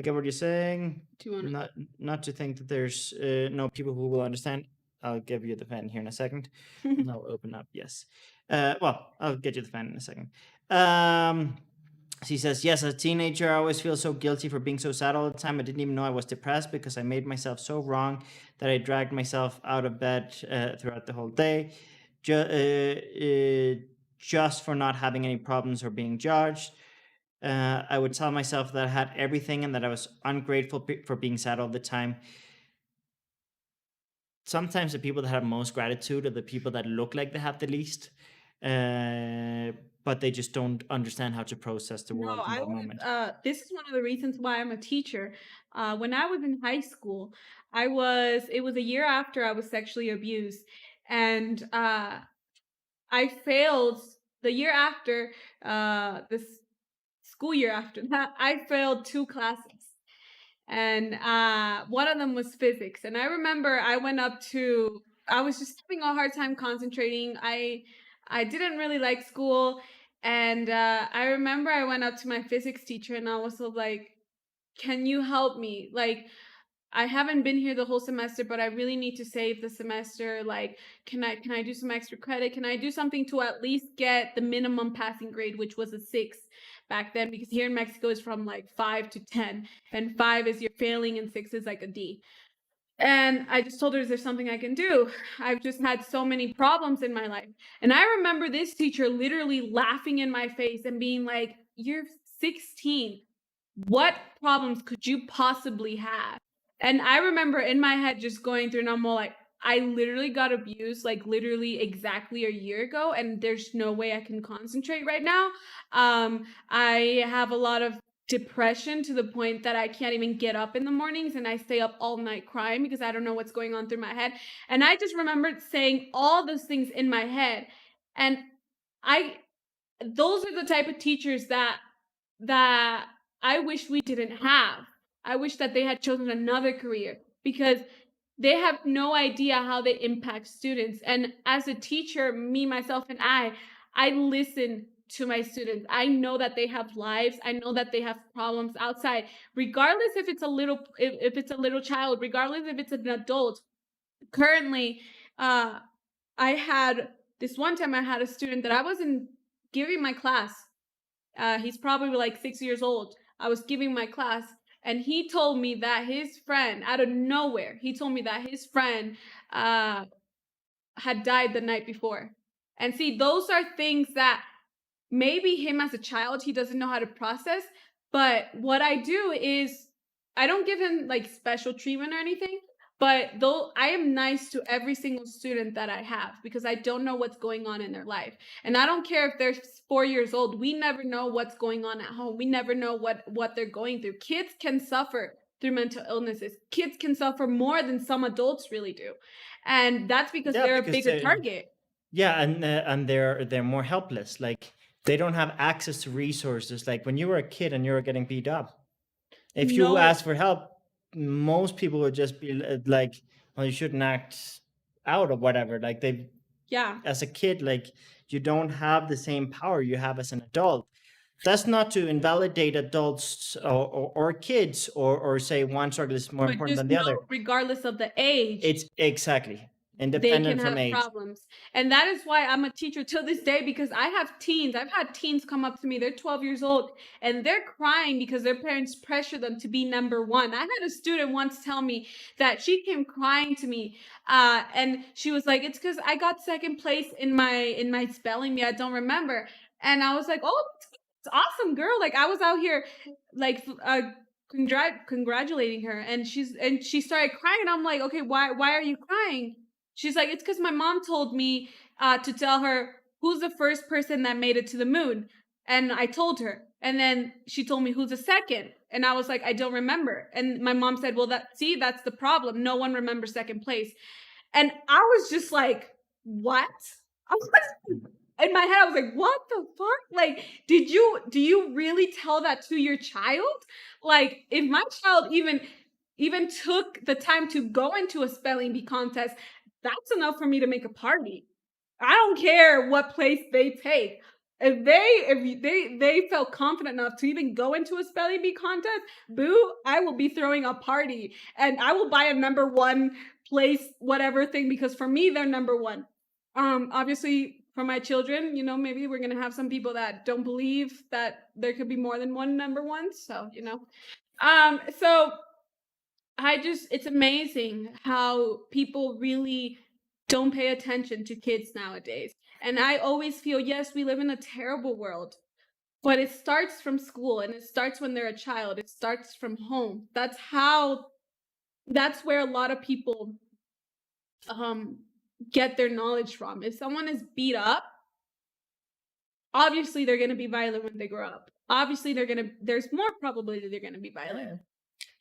get what you're saying. Do you want Not to think that there's no people who will understand. I'll give you the fan here in a second. to No, open up. Yes. Well, I'll get you the fan in a second. Um, she says, yes, as a teenager, I always feel so guilty for being so sad all the time. I didn't even know I was depressed because I made myself so wrong that I dragged myself out of bed throughout the whole day. Just for not having any problems or being judged. I would tell myself that I had everything and that I was ungrateful for being sad all the time. Sometimes the people that have most gratitude are the people that look like they have the least, uh, but they just don't understand how to process the No, world in I that was, moment. this is one of the reasons why I'm a teacher. When I was in high school, it was a year after I was sexually abused, and I failed the year after, this school year after that, I failed 2 classes. And one of them was physics. And I remember I was just having a hard time concentrating. I didn't really like school, and I remember I went up to my physics teacher and I was so like, "Can you help me? Like, I haven't been here the whole semester, but I really need to save the semester. Like, can I do some extra credit? Can I do something to at least get the minimum passing grade, which was a 6 back then? Because here in Mexico is from like 5 to 10, and 5 is you're failing, and 6 is like a D." And I just told her, "Is there something I can do? I've just had so many problems in my life." And I remember this teacher literally laughing in my face and being like, "You're 16. What problems could you possibly have?" And I remember in my head just going through, and I'm all like, I literally got abused like literally exactly a year ago, and there's no way I can concentrate right now. I have a lot of depression to the point that I can't even get up in the mornings, and I stay up all night crying because I don't know what's going on through my head. And I just remembered saying all those things in my head. And I those are the type of teachers that I wish we didn't have. I wish that they had chosen another career because they have no idea how they impact students. And as a teacher, me, myself, and I listen to my students. I know that they have lives. I know that they have problems outside, regardless if it's a little if it's a little child, regardless if it's an adult. Currently, uh, I had this one time I had a student that I wasn't giving my class. He's probably like 6 years old. I was giving my class, and he told me that his friend, out of nowhere, he told me that his friend uh, had died the night before. And see, those are things that maybe him as a child he doesn't know how to process. But what I do is I don't give him like special treatment or anything, but though I am nice to every single student that I have because I don't know what's going on in their life. And I don't care if they're 4 years old. We never know what's going on at home. We never know what they're going through. Kids can suffer through mental illnesses. Kids can suffer more than some adults really do. And that's because Yeah, they're a because bigger target. yeah, and they're more helpless. Like they don't have access to resources. Like when you were a kid and you were getting beat up, if you No, ask for help, most people would just be like, "Well, you shouldn't act out or whatever." Like they, yeah. as a kid, like you don't have the same power you have as an adult. That's not to invalidate adults or kids or say one struggle is more But important just than the know, other. regardless of the age, It's exactly they can independent from have age. problems. And that is why I'm a teacher till this day because I have teens. I've had teens come up to me, they're 12 years old, and they're crying because their parents pressure them to be number one. I had a student once tell me that she came crying to me, and she was like, "It's because I got second place in my spelling bee. I don't remember." And I was like, "Oh, it's awesome, girl. Like I was out here like congratulating her, and she started crying, and I'm like, okay, why are you crying? She's like, it's because my mom told me to tell her who's the first person that made it to the moon. And I told her, and then she told me who's the second, and I was like, I don't remember. And my mom said, well, that's the problem, no one remembers second place. And I was just like, what? I was in my head, I was like, what the fuck? Like, do you really tell that to your child? Like, if my child even took the time to go into a spelling bee contest, that's enough for me to make a party. I don't care what place they take. If they felt confident enough to even go into a spelling bee contest, boo, I will be throwing a party and I will buy a number one place, whatever thing, because for me, they're number one. Obviously for my children, maybe we're gonna have some people that don't believe that there could be more than one number one. So it's amazing how people really don't pay attention to kids nowadays. And I always feel, yes, we live in a terrible world, but it starts from school and it starts when they're a child. It starts from home. That's where a lot of people um get their knowledge from. If someone is beat up, obviously they're going to be violent when they grow up. Obviously there's more probability they're going to be violent.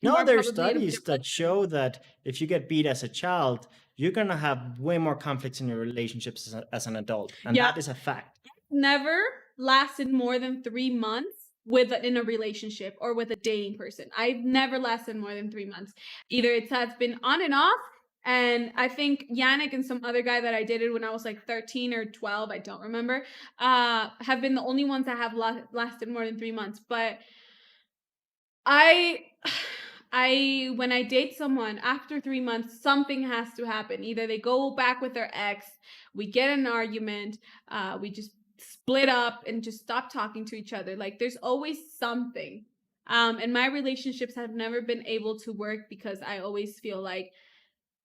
No, More there are probability of studies that depression. show that if you get beat as a child, you're gonna have way more conflicts in your relationships as an adult, and Yeah, that is a fact. never lasted more than 3 months in a relationship or with a dating person. I've never lasted more than 3 months. Either it has been on and off, and I think Yannick and some other guy that I dated when I was like 13 or 12, I don't remember, have been the only ones that have lasted more than 3 months. But I I when I date someone after 3 months, something has to happen. Either they go back with their ex, we get in an argument, we just split up and just stop talking to each other. Like there's always something. And my relationships have never been able to work because I always feel like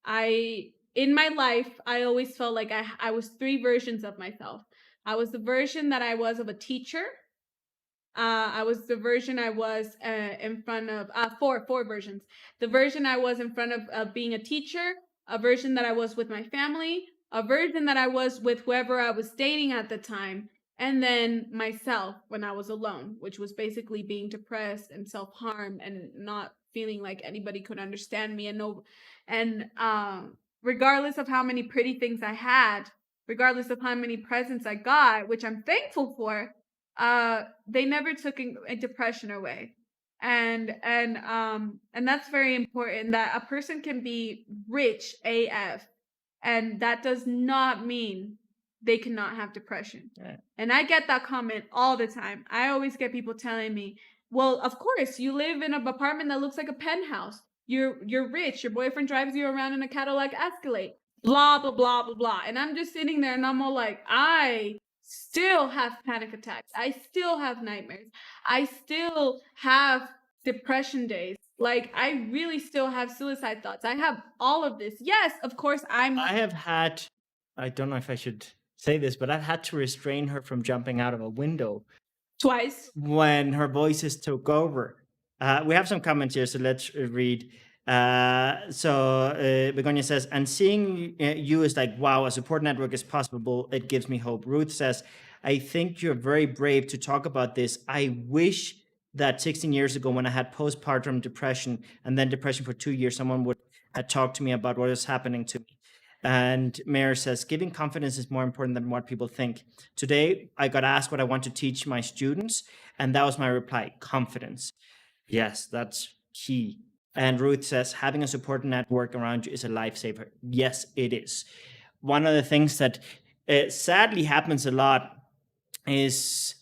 I in my life, I always felt like I was three versions of myself. I was the version that I was of a teacher. I was the version I was in front of four versions. The version I was in front of being a teacher, a version that I was with my family, a version that I was with whoever I was dating at the time, and then myself when I was alone, which was basically being depressed and self harm and not feeling like anybody could understand me and no, and regardless of how many pretty things I had, regardless of how many presents I got, which I'm thankful for, they never took a depression away. And that's very important, that a person can be rich AF, and that does not mean they cannot have depression. Yeah. And I get that comment all the time. I always get people telling me, "Well, of course, you live in an apartment that looks like a penthouse. You're rich. Your boyfriend drives you around in a Cadillac Escalade. Blah blah blah blah blah." And I'm just sitting there and I'm all like, I still have panic attacks. I still have nightmares. I still have depression days. Like, I really still have suicide thoughts. I have all of this. Yes, of course, I'm I have had, I don't know if I should say this, but I've had to restrain her from jumping out of a window twice. when her voices took over. We have some comments here, so let's read. Begonia says, and seeing you is like, wow, a support network is possible. It gives me hope. Ruth says, I think you're very brave to talk about this. I wish that 16 years ago, when I had postpartum depression and then depression for 2 years, someone would have talked to me about what is happening to me. And Mayor says, giving confidence is more important than what people think. Today, I got asked what I want to teach my students, and that was my reply: confidence. Yes, that's key. And Ruth says, having a support network around you is a lifesaver. Yes, it is. One of the things that sadly happens a lot is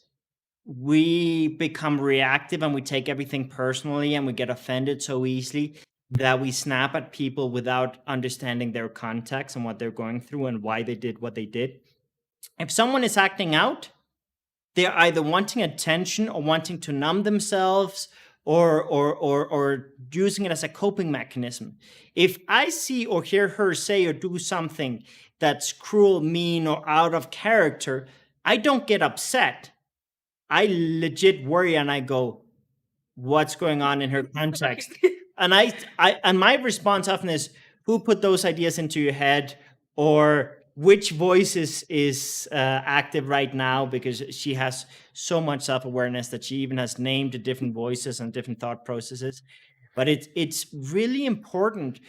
we become reactive and we take everything personally and we get offended so easily that we snap at people without understanding their context and what they're going through and why they did what they did. If someone is acting out, they're either wanting attention or wanting to numb themselves or using it as a coping mechanism. If I see or hear her say or do something that's cruel, mean, or out of character, I don't get upset. I legit worry and I go, what's going on in her context? And and my response often is, who put those ideas into your head, or which voice is active right now? Because she has so much self-awareness that she even has named the different voices and different thought processes. But it's really important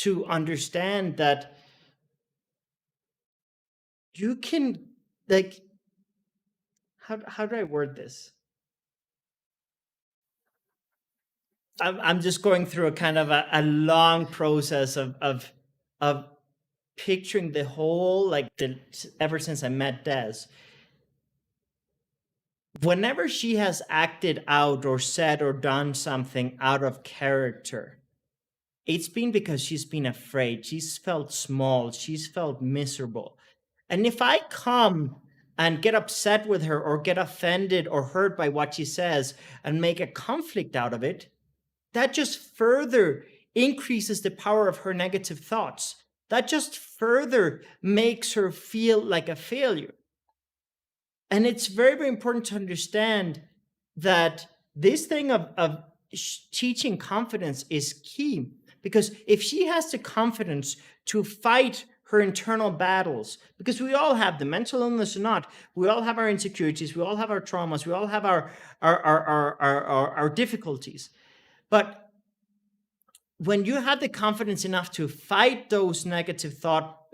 to understand that you can, like, how do I word this? I'm just going through a kind of a long process of picturing the whole, like, ever since I met Des. Whenever she has acted out or said or done something out of character, it's been because she's been afraid. She's felt small. She's felt miserable. And if I come and get upset with her or get offended or hurt by what she says and make a conflict out of it, that just further increases the power of her negative thoughts. That just further makes her feel like a failure. And it's very, very important to understand that this thing of teaching confidence is key, because if she has the confidence to fight her internal battles, because we all have them, mental illness or not, we all have our insecurities, we all have our traumas, we all have our difficulties. But when you have the confidence enough to fight those negative thought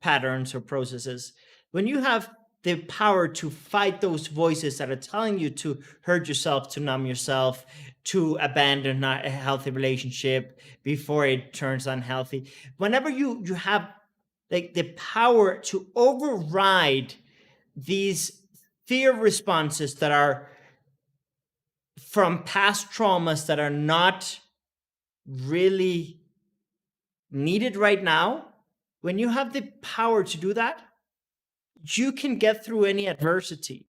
patterns or processes, when you have the power to fight those voices that are telling you to hurt yourself, to numb yourself, to abandon a healthy relationship before it turns unhealthy, whenever you have, like, the power to override these fear responses that are from past traumas that are not really needed right now, when you have the power to do that, you can get through any adversity.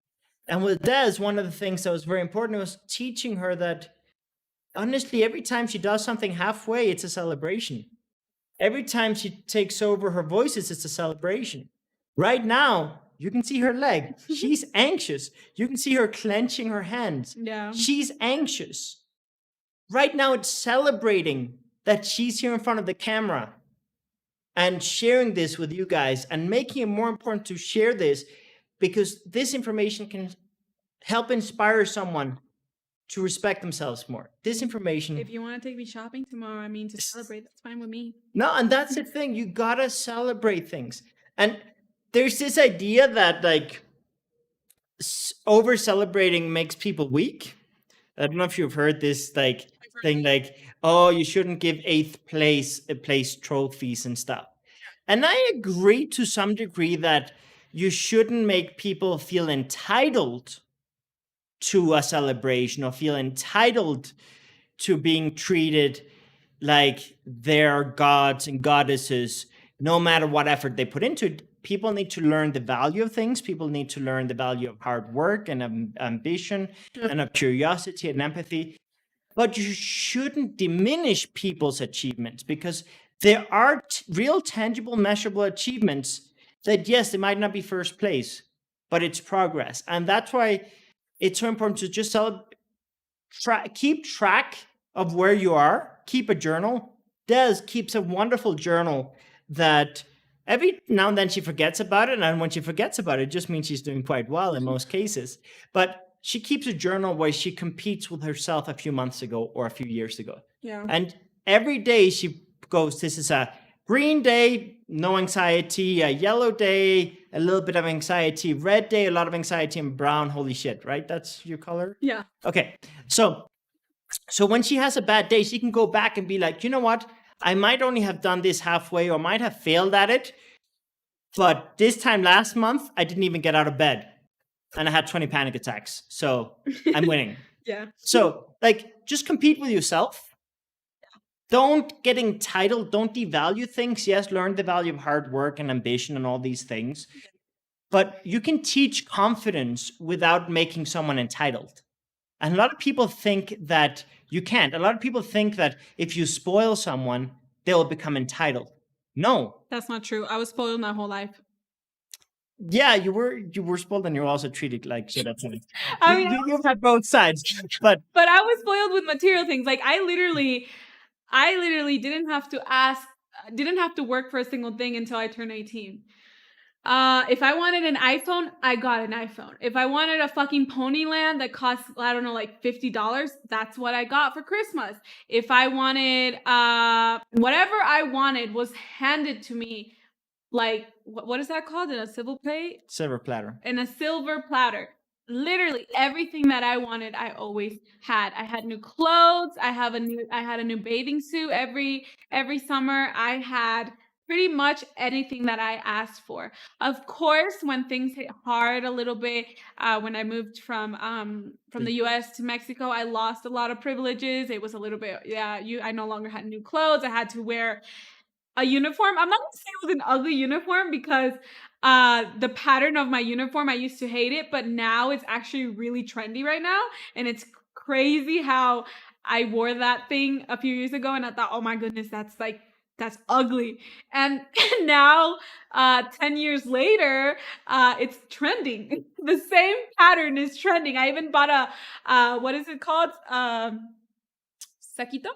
And with Des, one of the things that was very important was teaching her that, honestly, every time she does something halfway, it's a celebration. Every time she takes over her voices, it's a celebration. Right now, you can see her leg. She's anxious. You can see her clenching her hands. Yeah. She's anxious. Right now, it's celebrating that she's here in front of the camera and sharing this with you guys and making it more important to share this, because this information can help inspire someone to respect themselves more. This information. If you want to take me shopping tomorrow, I mean, to celebrate, that's fine with me. No, and that's the thing. You gotta celebrate things. And there's this idea that like over celebrating makes people weak. I don't know if you've heard this like thing like, oh, you shouldn't give eighth place trophies and stuff. And I agree to some degree that you shouldn't make people feel entitled to a celebration or feel entitled to being treated like they're gods and goddesses, no matter what effort they put into it. People need to learn the value of things. People need to learn the value of hard work and ambition and of curiosity and empathy. But you shouldn't diminish people's achievements, because there are real, tangible, measurable achievements that, yes, they might not be first place, but it's progress. And that's why it's so important to just keep track of where you are, keep a journal. Des keeps a wonderful journal that every now and then she forgets about it. And when she forgets about it, it just means she's doing quite well in most cases. But she keeps a journal where she competes with herself a few months ago or a few years ago. Yeah. And every day she goes, this is a green day, no anxiety, a yellow day, a little bit of anxiety, red day, a lot of anxiety, and brown, holy shit, right? That's your color? Yeah. Okay. So when she has a bad day, she can go back and be like, you know what? I might only have done this halfway or might have failed at it. But this time last month, I didn't even get out of bed and I had 20 panic attacks. So I'm winning. Yeah. So like, just compete with yourself. Don't get entitled. Don't devalue things. Yes, learn the value of hard work and ambition and all these things. But you can teach confidence without making someone entitled. And a lot of people think that you can't. A lot of people think that if you spoil someone, they'll become entitled. No. That's not true. I was spoiled my whole life. Yeah, you were spoiled, and you were also treated like shit at times. I mean, You've had both sides, but I was spoiled with material things. Like I literally didn't have to work for a single thing until I turned 18. If I wanted an iPhone, I got an iPhone. If I wanted a fucking Ponyland that costs, I don't know, like $50, that's what I got for Christmas. If I wanted, whatever I wanted was handed to me, like, what is that called? In a silver plate? Silver platter. In a silver platter. Literally everything that I wanted, I always had. I had new clothes. I had a new bathing suit every summer. I had pretty much anything that I asked for. Of course, when things hit hard a little bit, when I moved from the US to Mexico, I lost a lot of privileges. It was a little bit, I no longer had new clothes. I had to wear a uniform. I'm not gonna say it was an ugly uniform because the pattern of my uniform, I used to hate it, but now it's actually really trendy right now. And it's crazy how I wore that thing a few years ago and I thought, oh my goodness, that's ugly. And now, 10 years later, it's trending. The same pattern is trending. I even bought what is it called? Saquito?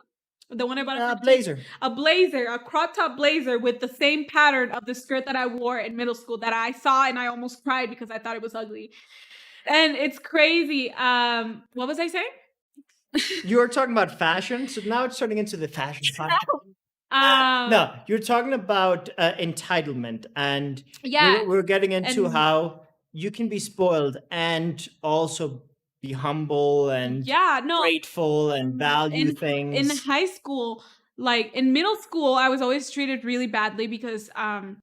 The one I bought a blazer. A blazer, a crop top blazer with the same pattern of the skirt that I wore in middle school that I saw and I almost cried because I thought it was ugly. And it's crazy. What was I saying? You were talking about fashion, so now it's turning into the fashion podcast. No, you're talking about entitlement, and we're getting into how you can be spoiled and also be humble and grateful and value things. In high school, like in middle school, I was always treated really badly because I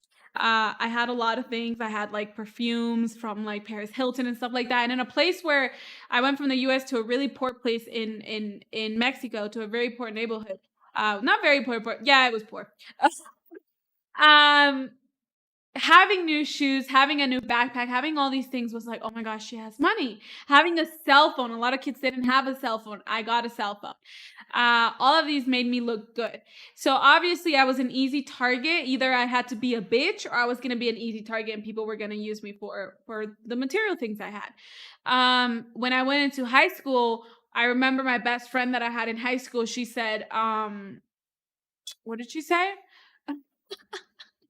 had a lot of things. I had like perfumes from like Paris Hilton and stuff like that. And in a place where I went from the US to a really poor place in Mexico to a very poor neighborhood. Not very poor. Yeah, it was poor. having new shoes, having a new backpack, having all these things was like, oh my gosh, she has money. Having a cell phone, a lot of kids didn't have a cell phone. I got a cell phone. All of these made me look good. So obviously, I was an easy target. Either I had to be a bitch, or I was going to be an easy target, and people were going to use me for the material things I had. When I went into high school, I remember my best friend that I had in high school. She said, "What did she say?"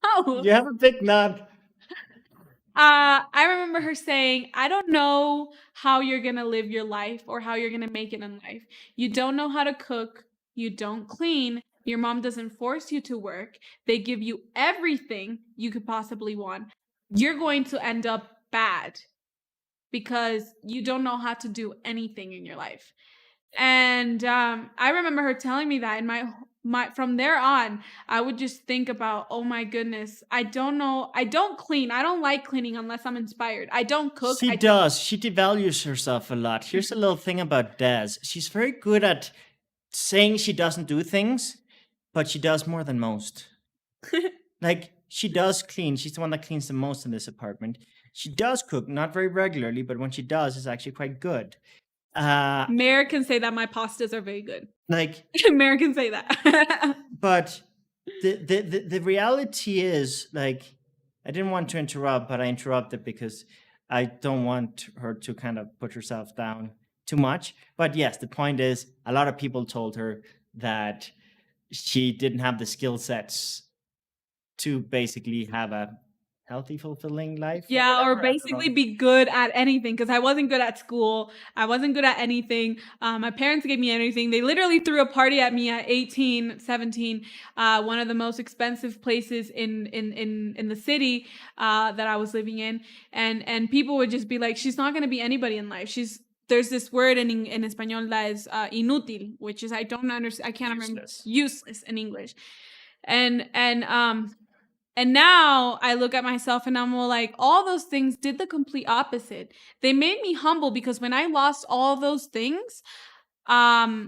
Oh, You have a big nod. I remember her saying, I don't know how you're going to live your life or how you're going to make it in life. You don't know how to cook. You don't clean. Your mom doesn't force you to work. They give you everything you could possibly want. You're going to end up bad because you don't know how to do anything in your life. And I remember her telling me that, and my from there on, I would just think about, oh my goodness, I don't know, I don't clean, I don't like cleaning unless I'm inspired. I don't cook. She does. She devalues herself a lot. Here's a little thing about Des. She's very good at saying she doesn't do things, but she does more than most. Like, she does clean. She's the one that cleans the most in this apartment. She does cook, not very regularly, but when she does, it's actually quite good. Mayor can say that my pastas are very good. Like, Mayor can say that. but the reality is, like, I didn't want to interrupt, but I interrupted because I don't want her to kind of put herself down too much. But yes, the point is, a lot of people told her that she didn't have the skill sets to basically have a healthy, fulfilling life. Yeah, or whatever, I don't know. basically be good at anything, because I wasn't good at school. I wasn't good at anything. My parents gave me anything. They literally threw a party at me at 18, 17, one of the most expensive places in the city that I was living in. And people would just be like, she's not going to be anybody in life. There's this word in Espanol that is inútil, which is I don't understand. I can't remember. Useless in English. And now I look at myself and I'm all like, all those things did the complete opposite. They made me humble, because when I lost all those things, I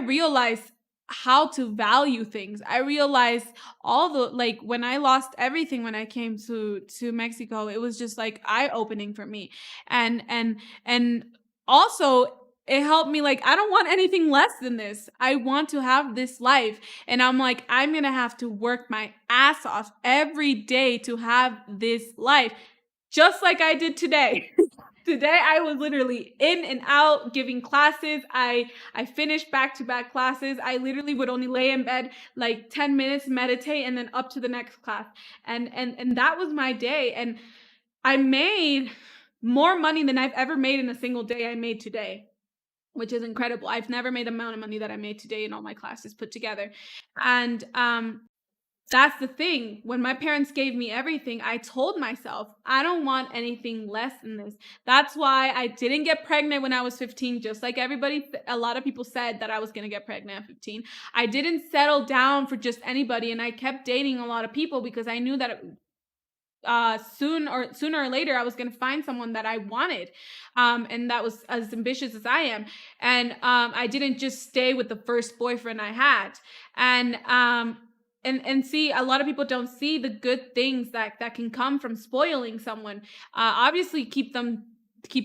realized how to value things. I realized like when I lost everything when I came to Mexico, it was just like eye-opening for me. And also it helped me, like, I don't want anything less than this. I want to have this life. And I'm like, I'm going to have to work my ass off every day to have this life, just like I did today. Today I was literally in and out giving classes. I finished back-to-back classes. I literally would only lay in bed like 10 minutes, meditate, and then up to the next class. And that was my day. And I made more money than I've ever made in a single day I made today, which is incredible. I've never made the amount of money that I made today in all my classes put together. And that's the thing. When my parents gave me everything, I told myself, I don't want anything less than this. That's why I didn't get pregnant when I was 15, just like a lot of people said that I was going to get pregnant at 15. I didn't settle down for just anybody, and I kept dating a lot of people because I knew that sooner or later I was going to find someone that I wanted, and that was as ambitious as I am. And I didn't just stay with the first boyfriend I had. And see, a lot of people don't see the good things that can come from spoiling someone. Obviously keep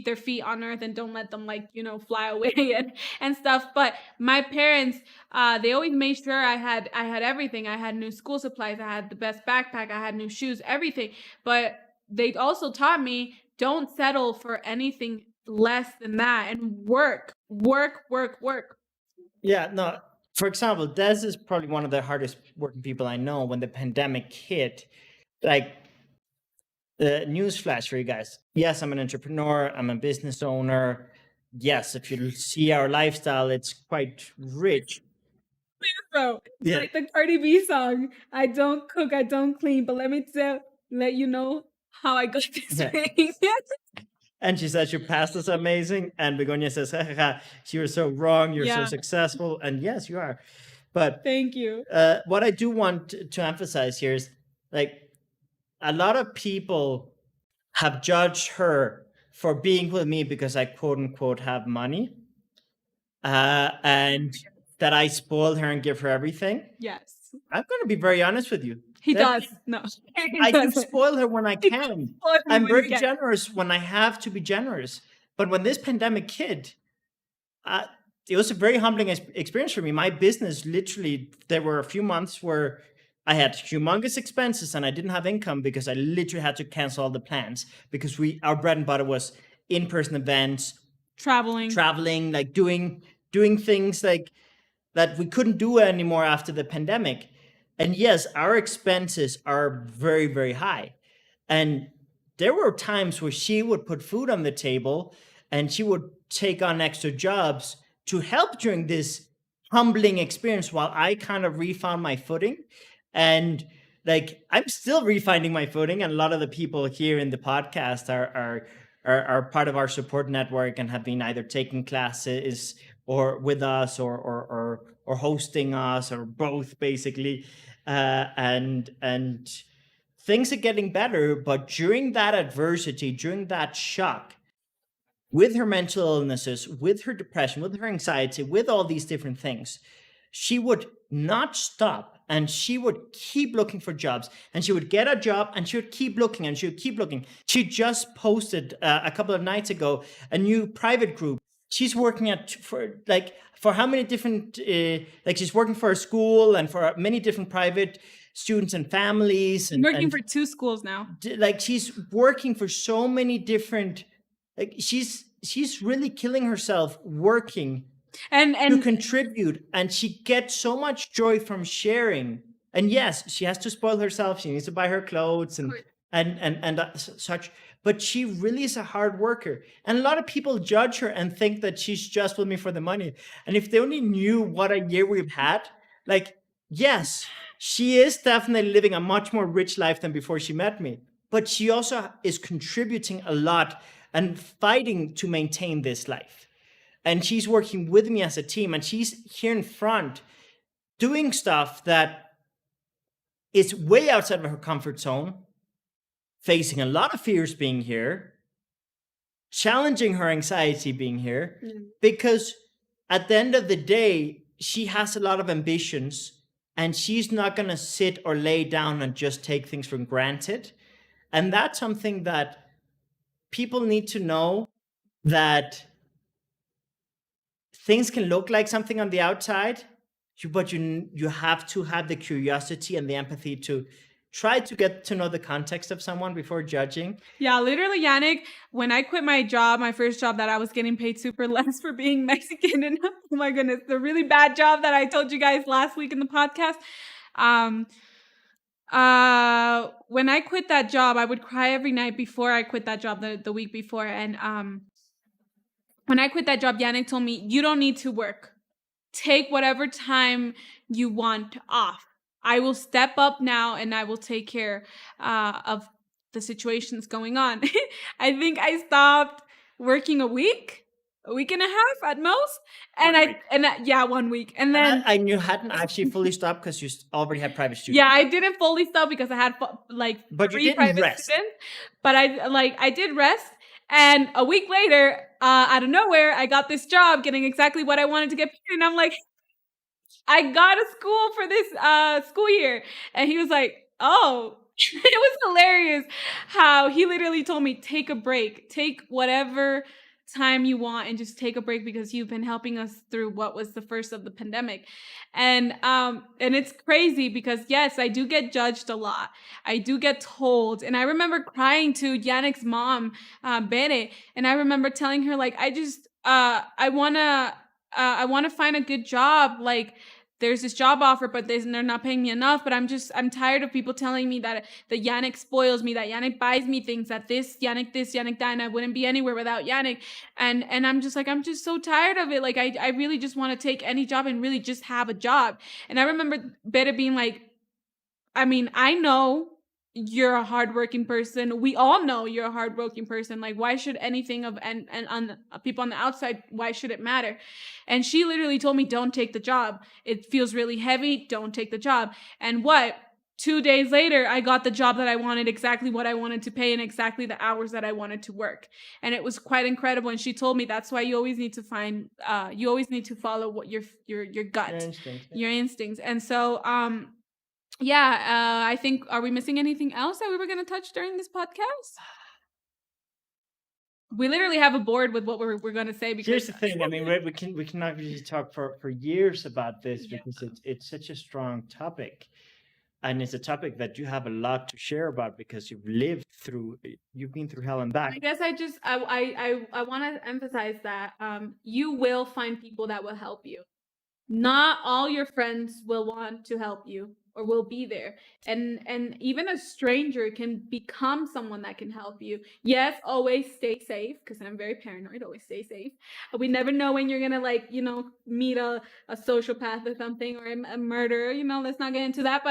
their feet on earth and don't let them, like, fly away and stuff. But my parents, they always made sure I had everything. I had new school supplies, I had the best backpack, I had new shoes, everything. But they also taught me, don't settle for anything less than that, and work. Yeah, no. For example, Des is probably one of the hardest working people I know. When the pandemic hit, like, the newsflash for you guys. Yes, I'm an entrepreneur. I'm a business owner. Yes, if you see our lifestyle, it's quite rich. Bro, it's Yeah. like the Cardi B song. I don't cook, I don't clean, but let you know how I got this Yeah. ring. And she says your past is amazing. And Begonia says, ha, ha, ha, you were so wrong. You're so Yeah. successful. And yes, you are. But Thank you. what I do want to emphasize here is, like, a lot of people have judged her for being with me because I quote unquote have money, and that I spoil her and give her everything. Yes. I'm going to be very honest with you. He That does. No, he I can doesn't. spoil her when I He doesn't can. spoil me I'm when he very can. generous when I have to be generous. But when this pandemic hit, uh, it was a very humbling experience for me. My business literally, there were a few months where I had humongous expenses and I didn't have income because I literally had to cancel all the plans because our bread and butter was in-person events, Traveling. traveling, like doing things like that we couldn't do anymore after the pandemic. And yes, our expenses are very, very high. And there were times where she would put food on the table and she would take on extra jobs to help during this humbling experience while I kind of refound my footing. And like I'm still refinding my footing, and a lot of the people here in the podcast are part of our support network and have been either taking classes or with us or hosting us or both basically. And things are getting better, but during that adversity, during that shock, with her mental illnesses, with her depression, with her anxiety, with all these different things, she would not stop and she would keep looking for jobs, and she would get a job and she would keep looking and she would keep looking. She just posted a couple of nights ago a new private group. She's working at for how many different like she's working for a school and for many different private students and families, I'm working and for 2 schools now. like she's working for so many different, like she's really killing herself working And to and contribute, and she gets so much joy from sharing. And yes, she has to spoil herself, she needs to buy her clothes and such, but she really is a hard worker. And a lot of people judge her and think that she's just with me for the money. And if they only knew what a year we've had, like, yes, she is definitely living a much more rich life than before she met me, but she also is contributing a lot and fighting to maintain this life. And she's working with me as a team, and she's here in front doing stuff that is way outside of her comfort zone, facing a lot of fears being here, challenging her anxiety being here, because at the end of the day, she has a lot of ambitions and she's not going to sit or lay down and just take things for granted. And that's something that people need to know, that things can look like something on the outside, but you have to have the curiosity and the empathy to try to get to know the context of someone before judging. Yeah, literally, Yannick, when I quit my job, my first job that I was getting paid super less for being Mexican, and oh my goodness, the really bad job that I told you guys last week in the podcast. When I quit that job, I would cry every night before I quit that job the week before. And when I quit that job, Yannick told me, you don't need to work. Take whatever time you want off. I will step up now and I will take care of the situations going on. I think I stopped working a week and a half at most. And yeah, 1 week. And then And you hadn't actually fully stopped because you already had private students. yeah, I didn't fully stop because I had like But you 3 didn't private rest. students. But I did rest. And a week later, out of nowhere, I got this job getting exactly what I wanted to get paid. And I'm like, I got a school for this school year. And he was like, oh, it was hilarious how he literally told me, take a break, take whatever time you want and just take a break because you've been helping us through what was the first of the pandemic. And it's crazy because yes, I do get judged a lot. I do get told. And I remember crying to Yannick's mom, Bere, and I remember telling her, like, I wanna find a good job. Like, there's this job offer, but they're not paying me enough. But I'm tired of people telling me that Yannick spoils me, that Yannick buys me things, that Yannick this, Yannick that, and I wouldn't be anywhere without Yannick. And I'm just like, I'm just so tired of it. Like, I really just want to take any job and really just have a job. And I remember Beta being like, I mean, I know you're a hardworking person. We all know you're a hardworking person. Like, why should anything of and on the, people on the outside, why should it matter? And she literally told me, don't take the job. It feels really heavy. Don't take the job. And what? 2 days later, I got the job that I wanted, exactly what I wanted to pay and exactly the hours that I wanted to work. And it was quite incredible. And she told me that's why you always need to you always need to follow what your gut, your instincts. And so, Yeah, I think, are we missing anything else that we were gonna touch during this podcast? We literally have a board with what we're gonna say because Here's the thing. I mean, we can obviously talk for years about this yeah. because it's such a strong topic, and it's a topic that you have a lot to share about because you've been through hell and I back. guess I want to emphasize that you will find people that will help you. Not all your friends will want to help you or will be there, and even a stranger can become someone that can help you. Yes, always stay safe because I'm very paranoid. Always stay safe. We never know when you're gonna, like, meet a sociopath or something, or a murderer. Let's not get into that,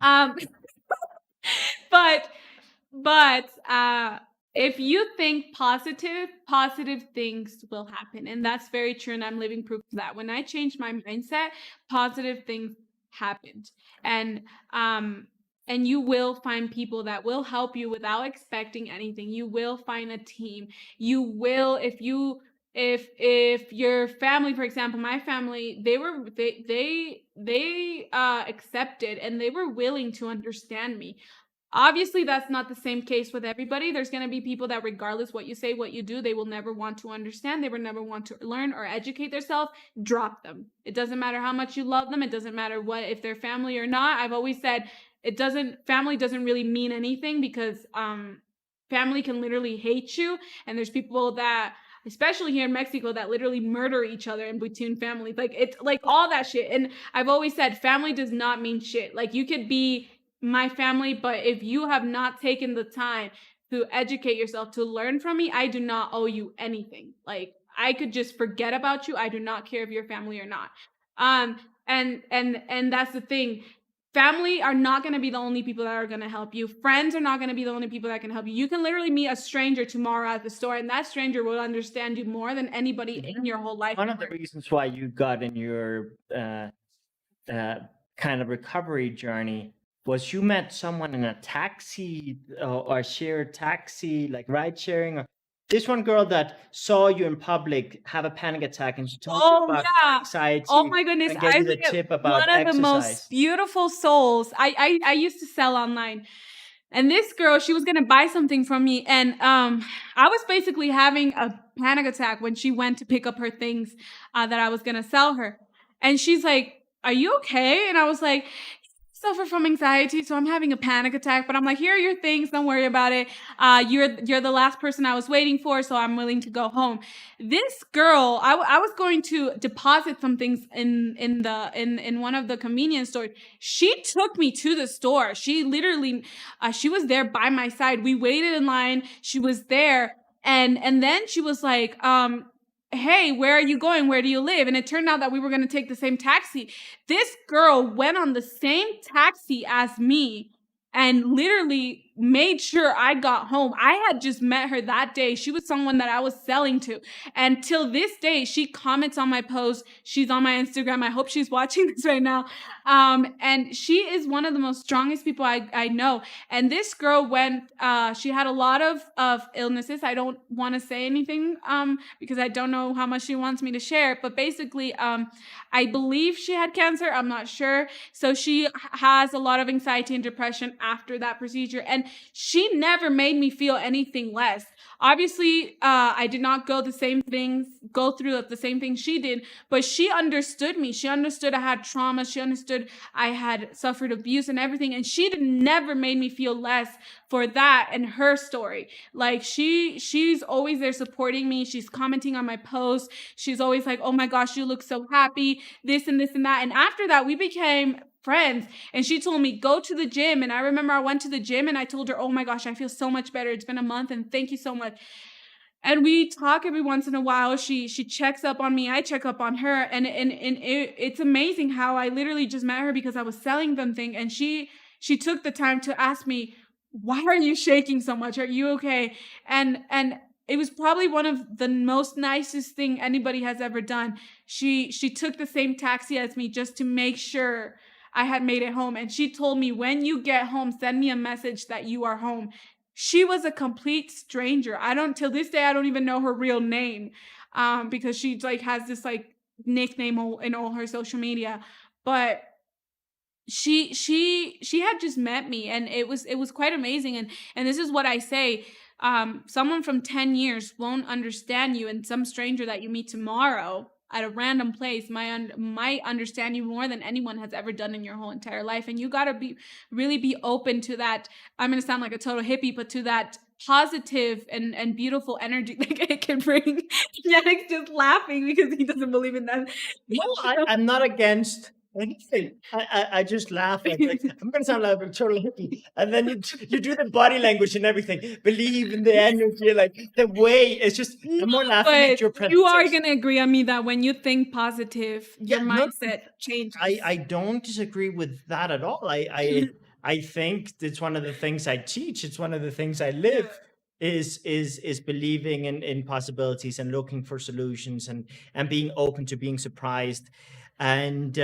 um but if you think positive, positive things will happen. And that's very true. And I'm living proof of that. When I changed my mindset, positive things happened. And um and you will find people that will help you without expecting anything. You will find a team. You will, if your family, for example, my family, they accepted and they were willing to understand me. Obviously, that's not the same case with everybody. There's going to be people that, regardless what you say, what you do, they will never want to understand. They will never want to learn or educate themselves. Drop them. It doesn't matter how much you love them. It doesn't matter what, if they're family or not. I've always said family doesn't really mean anything because family can literally hate you. And there's people that, especially here in Mexico, that literally murder each other in between families. Like, it's like all that shit. And I've always said family does not mean shit. Like, you could be my family, but if you have not taken the time to educate yourself, to learn from me, I do not owe you anything. Like, I could just forget about you. I do not care if you're family or not. um and that's the thing. Family are not going to be the only people that are going to help you. Friends are not going to be the only people that can help you. You can literally meet a stranger tomorrow at the store, and that stranger will understand you more than anybody in your whole life. One of the reasons why you got in your uh, kind of recovery journey was you met someone in a taxi or shared taxi, like ride sharing, or this one girl that saw you in public have a panic attack and she told you Oh about yeah. Oh anxiety my goodness. and gave I you the think tip one about of the most exercise. beautiful souls. I used to sell online. And this girl, she was gonna buy something from me. And I was basically having a panic attack when she went to pick up her things that I was gonna sell her. And she's like, "Are you okay?" And I was like, suffer from anxiety, so I'm having a panic attack. But I'm like, here are your things. Don't worry about it. You're the last person I was waiting for, so I'm willing to go home. This girl, I was going to deposit some things in one of the convenience stores. She took me to the store. She literally, she was there by my side. We waited in line. She was there, and then she was like, "Hey, where are you going? Where do you live?" And it turned out that we were going to take the same taxi. This girl went on the same taxi as me and literally made sure I got home. I had just met her that day. She was someone that I was selling to. And till this day, she comments on my posts. She's on my Instagram. I hope she's watching this right now. And she is one of the most strongest people I know. And this girl went, she had a lot of illnesses. I don't want to say anything because I don't know how much she wants me to share. But basically, I believe she had cancer. I'm not sure. So she has a lot of anxiety and depression after that procedure. And she never made me feel anything less. Obviously, I did not go through the same things she did, but she understood me. She understood I had trauma. She understood I had suffered abuse and everything. And she never made me feel less for that and her story. Like, she's always there supporting me. She's commenting on my posts. She's always like, "Oh my gosh, you look so happy," this and this and that. And after that, we became friends. And she told me, "Go to the gym." And I remember I went to the gym and I told her, "Oh my gosh, I feel so much better. It's been a month and thank you so much." And we talk every once in a while. She checks up on me. I check up on her. It's amazing how I literally just met her because I was selling something. And she took the time to ask me, "Why are you shaking so much? Are you okay?" And it was probably one of the most nicest thing anybody has ever done. She took the same taxi as me just to make sure I had made it home. And she told me, "When you get home, send me a message that you are home." She was a complete stranger. I don't till this day I don't even know her real name, because she like has this like nickname in all her social media. But she had just met me, and it was quite amazing. And this is what I say, someone from 10 years won't understand you, and some stranger that you meet tomorrow at a random place might understand you more than anyone has ever done in your whole entire life. And you got to be really be open to that. I'm going to sound like a total hippie, but to that positive and beautiful energy that it can bring. Yannick's just laughing because he doesn't believe in that. No, I'm not against anything. I just laugh. Like, I'm gonna sound like a total hippie, and then you do the body language and everything. Believe in the energy, like the way. It's just I'm more laughing at But your you are presentation. gonna agree on me that when you think positive, your Yeah, no, mindset changes. I don't disagree with that at all. I think it's one of the things I teach. It's one of the things I Yeah. live is believing in possibilities and looking for solutions and being open to being surprised. And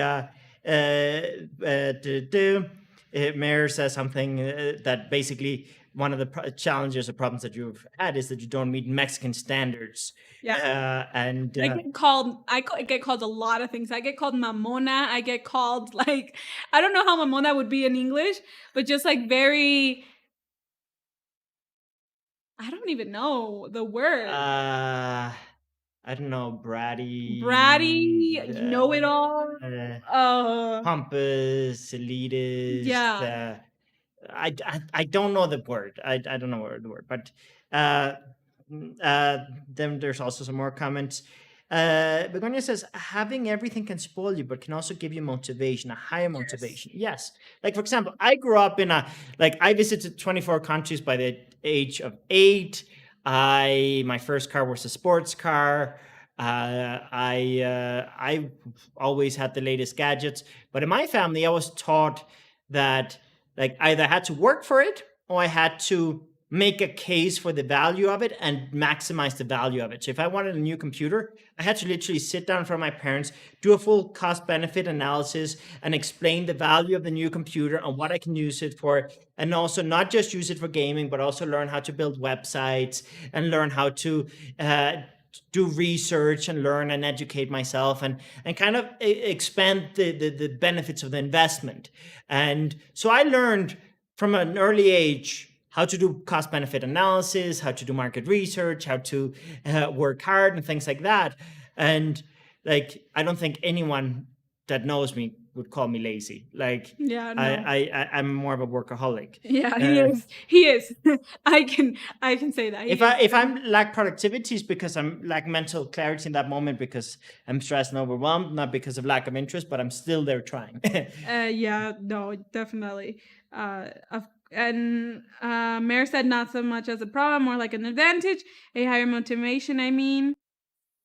Mayor says something that basically one of the challenges or problems that you've had is that you don't meet Mexican standards. Yeah. And I get called a lot of things. I get called mamona. I get called like I don't know how mamona would be in English, but just like very I don't even know the word. I don't know, Bratty, bratty, you know it all. uh, Uh pompous, elitist. yeah. I don't know the word. I don't know the word, but uh, then there's also some more comments. Begonia says having everything can spoil you, but can also give you motivation, a higher Yes. motivation. Yes, like for example, I grew up in a like I visited 24 countries by the age of 8. My first car was a sports car. I always had the latest gadgets, but in my family, I was taught that like either I had to work for it or I had to make a case for the value of it and maximize the value of it. So if I wanted a new computer, I had to literally sit down in front of my parents, do a full cost benefit analysis, and explain the value of the new computer and what I can use it for. And also not just use it for gaming, but also learn how to build websites and learn how to do research and learn and educate myself and kind of expand the benefits of the investment. And so I learned from an early age how to do cost benefit analysis, how to do market research, how to work hard and things like that. And like, I don't think anyone that knows me would call me lazy. Like, Yeah, no. I'm more of a workaholic. Yeah, he Uh, is. He is. I can say that. He if is. I'm lack productivity, it's because I'm lack mental clarity in that moment because I'm stressed and overwhelmed, not because of lack of interest, but I'm still there trying. Yeah, no, definitely. And Mare said not so much as a problem, more like an advantage, a higher motivation, I mean.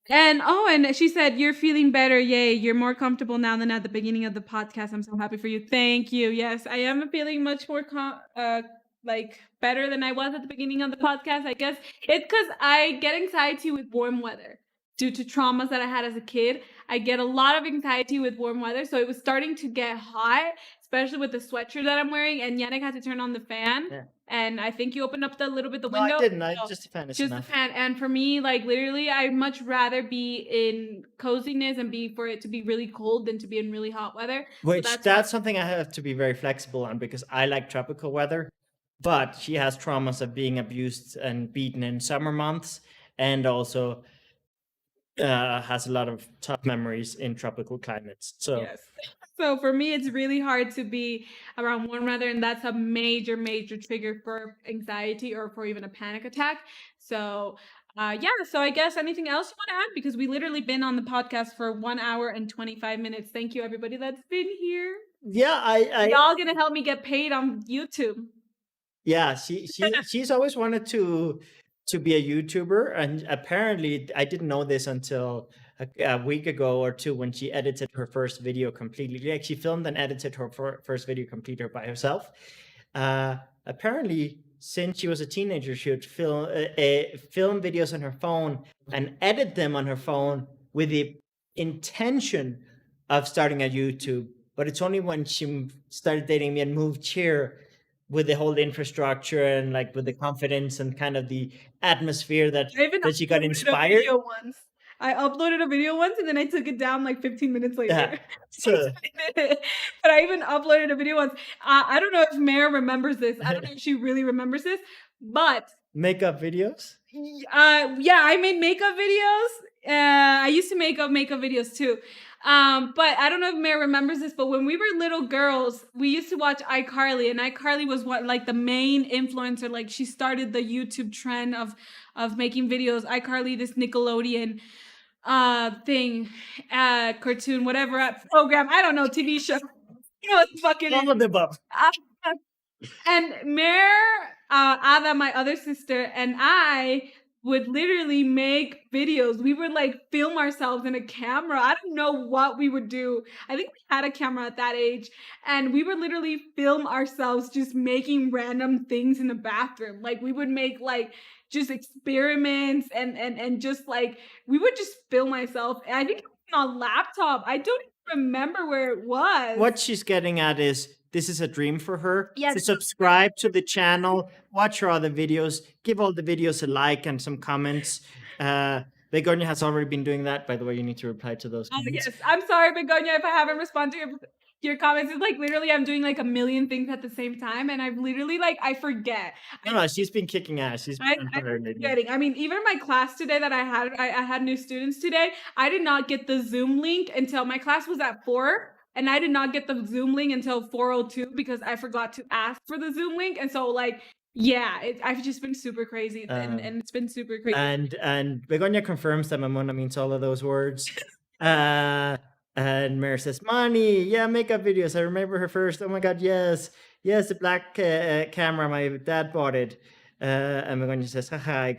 And she said, "You're feeling better. Yay. You're more comfortable now than at the beginning of the podcast. I'm so happy for you. Thank you. Yes, I am feeling much more like better than I was at the beginning of the podcast. I guess it's because I get anxiety with warm weather due to traumas that I had as a kid. I get a lot of anxiety with warm weather. So it was starting to get hot, especially with the sweatshirt that I'm wearing. And Yannick had to turn on the fan. Yeah. And I think you opened up the little bit the No, I window. didn't. I So just a fan is just a enough. fan. And for me, like literally, I'd much rather be in coziness and be for it to be really cold than to be in really hot weather. So Which that's why. that's something I have to be very flexible on because I like tropical weather, but she has traumas of being abused and beaten in summer months, and also has a lot of tough memories in tropical climates. So Yes. So for me, it's really hard to be around warm weather, and that's a major, major trigger for anxiety or for even a panic attack. So, yeah. So I guess anything else you want to add because we literally been on the podcast for 1 hour and 25 minutes. Thank you, everybody that's been here. yeah, Y'all gonna help me get paid on YouTube. yeah, she's always wanted to be a YouTuber, and apparently I didn't know this until a week ago or two when she edited her first video completely. Like she filmed and edited her first video completely by herself. Apparently, since she was a teenager, she would film videos on her phone and edit them on her phone with the intention of starting a YouTube. But it's only when she started dating me and moved here with the whole infrastructure and like with the confidence and kind of the atmosphere that I even that she got uploaded a inspired. video once. I uploaded a video once and then I took it down like 15 minutes later. Yeah. So But I even uploaded a video once. I don't know if Mare remembers this. I don't know if she really remembers this, but makeup videos? yeah, I made makeup videos. I used to make makeup videos too. But I don't know if Mare remembers this, but when we were little girls, we used to watch iCarly, and iCarly was what like the main influencer. Like she started the YouTube trend of making videos. iCarly, this Nickelodeon thing, cartoon, whatever program. I don't know, TV show. You know what the fuck it All of is. the above. And Mare, Ada, my other sister, and I would literally make videos. We would like film ourselves in a camera. I don't know what we would do. I think we had a camera at that age, and we would literally film ourselves just making random things in the bathroom. Like we would make like just experiments and just like we would just film myself. And I think it was on a laptop. I don't even remember where it was. What she's getting at is this is a dream for her Yes. to subscribe to the channel, watch her other videos, give all the videos a like and some comments. Begonia has already been doing that. By the way, you need to reply to those Oh, comments. yes. I'm sorry, Begonia, if I haven't responded to your comments. It's like literally I'm doing like a million things at the same time, and I've literally like I forget. No, she's been kicking ass. She's been on fire I'm lately. forgetting. I mean, even my class today that I had new students today. I did not get the Zoom link until my class was at 4. And I did not get the Zoom link until 4:02 because I forgot to ask for the Zoom link. And so, like, yeah, I've just been super crazy, and it's been super crazy. And Begonia confirms that Mamona means all of those words. And Mare says, money, yeah, makeup videos. I remember her first. Oh my God, yes. Yes, the black camera. My dad bought it. And Begonia says, haha, I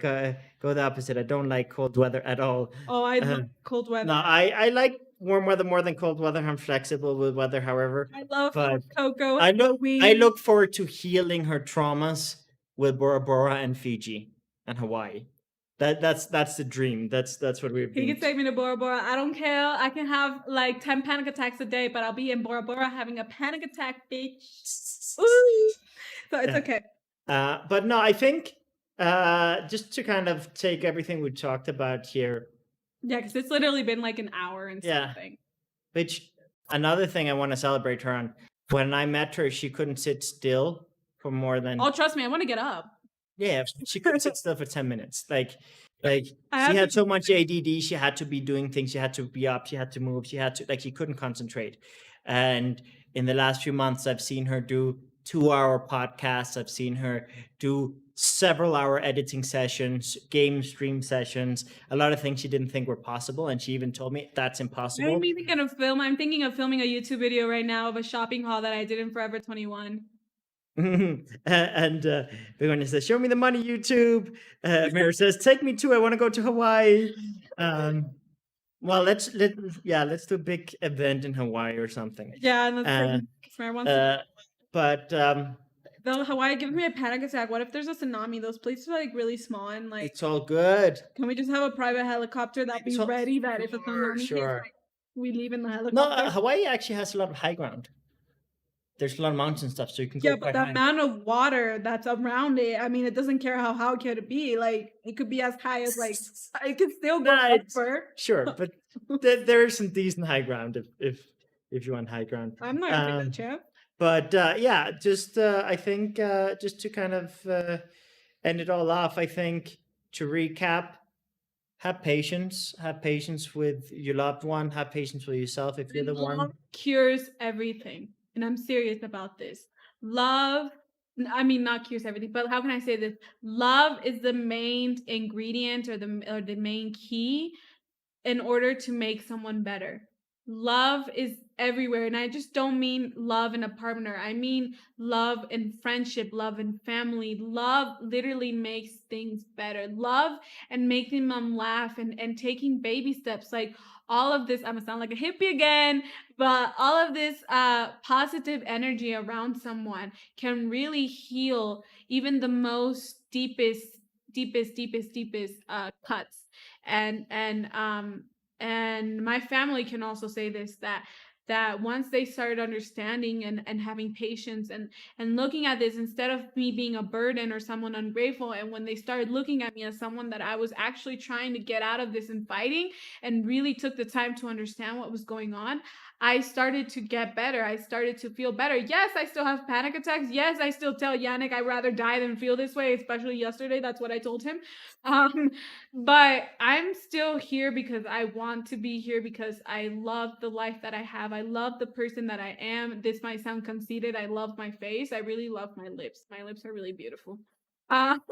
go the opposite. I don't like cold weather at all. Oh, I love cold weather. No, I like warm weather more than cold weather. I'm flexible with weather, however. I love But Coco. I look forward to healing her traumas with Bora Bora and Fiji and Hawaii. That's the dream. That's what we've He been. can take me to Bora Bora. I don't care. I can have like 10 panic attacks a day, but I'll be in Bora Bora having a panic attack, bitch. Ooh. So it's okay. But no, I think just to kind of take everything we talked about here. Yeah, because it's literally been like an hour and something. Which another thing I want to celebrate her on. When I met her, she couldn't sit still for more than. Oh, trust me, I want to get up. Yeah, she couldn't sit still for 10 minutes. Like she had so much ADD. She had to be doing things. She had to be up. She had to move. She had to she couldn't concentrate. And in the last few months, I've seen her do 2-hour podcasts. I've seen her do several hour editing sessions, game stream sessions, a lot of things she didn't think were possible. And she even told me that's impossible. I'm thinking of filming a YouTube video right now of a shopping haul that I did in Forever 21. And Begonia says, show me the money, YouTube. Mare says, take me too. I want to go to Hawaii. Well, let's do a big event in Hawaii or something. Yeah, and but though Hawaii gives me a panic attack. What if there's a tsunami? Those places are like really small and like. It's all good. Can we just have a private helicopter that be ready that if a tsunami hits, like, we leave in the helicopter? No, Hawaii actually has a lot of high ground. There's a lot of mountain stuff, so you can go. Yeah, but the amount of water that's around it, I mean, it doesn't care how high it could be. Like, it could be as high as like it could still go over. Sure, but there is some decent high ground if you want high ground. I'm not gonna take that chance. But yeah, just I think just to kind of end it all off, I think to recap, have patience with your loved one, have patience with yourself if you're the one. Love cures everything. And I'm serious about this. Love, I mean, not cures everything, but how can I say this? Love is the main ingredient or the main key in order to make someone better. Love is everywhere. And I just don't mean love in a partner. I mean love in friendship, love in family. Love literally makes things better. Love and making them laugh and taking baby steps. Like all of this, I'm gonna sound like a hippie again, but all of this positive energy around someone can really heal even the most deepest cuts. And my family can also say this, that that once they started understanding and having patience and looking at this instead of me being a burden or someone ungrateful, and when they started looking at me as someone that I was actually trying to get out of this and fighting, and really took the time to understand what was going on, I started to get better. I started to feel better. Yes, I still have panic attacks. Yes, I still tell Yannick I'd rather die than feel this way, especially yesterday. That's what I told him. Um, but I'm still here because I want to be here, because I love the life that I have. I love the person that I am. This might sound conceited. I love my face. I really love my lips. My lips are really beautiful. Um,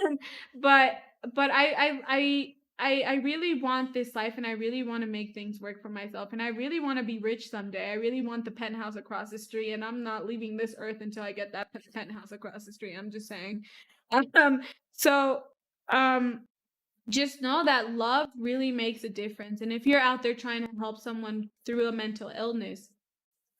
but but I really want this life, and I really want to make things work for myself, and I really want to be rich someday. I really want the penthouse across the street, and I'm not leaving this earth until I get that penthouse across the street. I'm just saying. Um, so um just know that love really makes a difference. And if you're out there trying to help someone through a mental illness,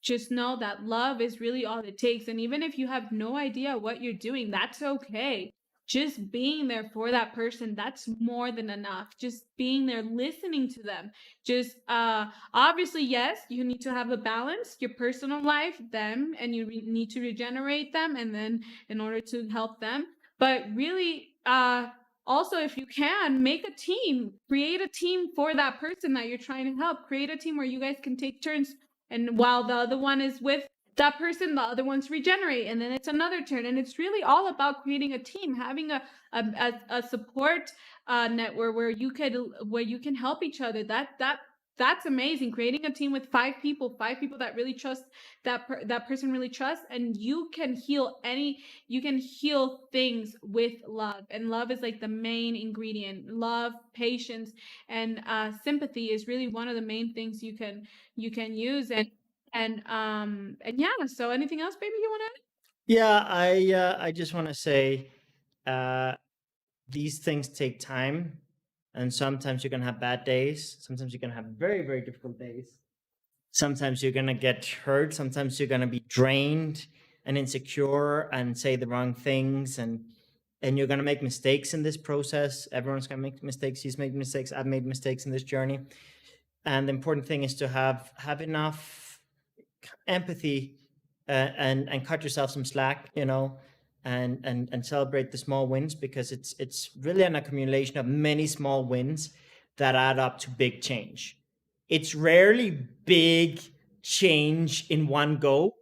just know that love is really all it takes. And even if you have no idea what you're doing, that's okay. Just being there for that person, that's more than enough. Just being there, listening to them. Just obviously, yes, you need to have a balance, your personal life, them, and you need to regenerate them, and then in order to help them. But really, also, if you can, make a team, create a team for that person that you're trying to help. Create a team where you guys can take turns, and while the other one is with that person, the other one's regenerate, and then it's another turn. And it's really all about creating a team, having a support network where you can help each other. That's amazing. Creating a team with five people that really trust that person really trusts, and you can heal things with love. And love is like the main ingredient. Love, patience, and sympathy is really one of the main things you can use. And yeah, so anything else, baby, you want to Yeah, I just want to say, uh, these things take time, and sometimes you're gonna have bad days. Sometimes you're gonna have very difficult days. Sometimes you're gonna get hurt. Sometimes you're gonna be drained and insecure and say the wrong things, and you're gonna make mistakes in this process. Everyone's gonna make mistakes. He's made mistakes. I've made mistakes in this journey. And the important thing is to have enough empathy, and cut yourself some slack, and celebrate the small wins, because it's really an accumulation of many small wins that add up to big change. It's rarely big change in one go.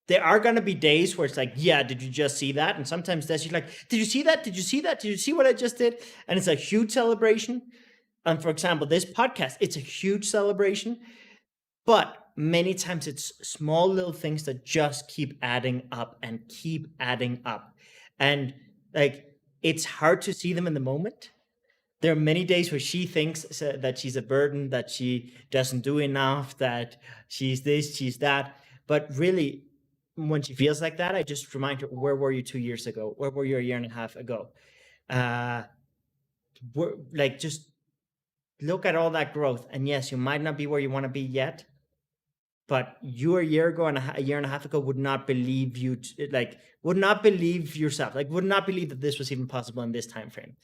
There are going to be days where it's like, yeah, did you just see that? And sometimes that's, you're like, did you see that? Did you see that? Did you see what I just did? And it's a huge celebration. And for example, this podcast, it's a huge celebration. But many times it's small little things that just keep adding up and keep adding up. And like, it's hard to see them in the moment. There are many days where she thinks that she's a burden, that she doesn't do enough, that she's this, she's that. But really, when she feels like that, I just remind her, where were you 2 years ago? Where were you a year and a half ago? Uh, like, just look at all that growth. And yes, you might not be where you want to be yet, but you a year ago and a year and a half ago would not believe would not believe yourself, like would not believe that this was even possible in this time frame.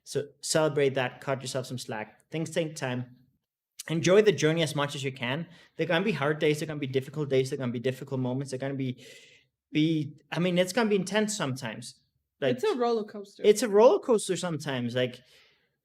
So celebrate that, cut yourself some slack. Things take time. Enjoy the journey as much as you can. They're gonna be hard days, they're gonna be difficult days, they're gonna be difficult moments, they're gonna be I mean, it's gonna be intense sometimes. Like, it's a roller coaster. it's a roller coaster sometimes. Like,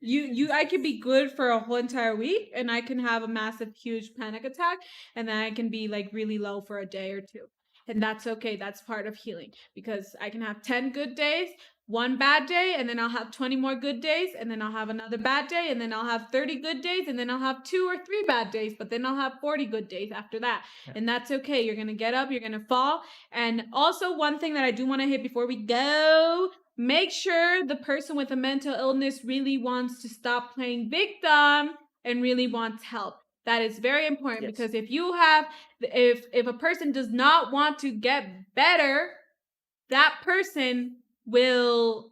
I could be good for a whole entire week, and I can have a massive huge panic attack, and then I can be like really low for a day or two. And that's okay. That's part of healing, because I can have 10 good days, one bad day, and then I'll have 20 more good days, and then I'll have another bad day, and then I'll have 30 good days, and then I'll have 2 or 3 bad days, but then I'll have 40 good days after that. yeah. And that's okay. You're going to get up, you're going to fall. And also, one thing that I do want to hit before we go, make sure the person with a mental illness really wants to stop playing victim and really wants help. That is very important. Yes. Because if a person does not want to get better, that person will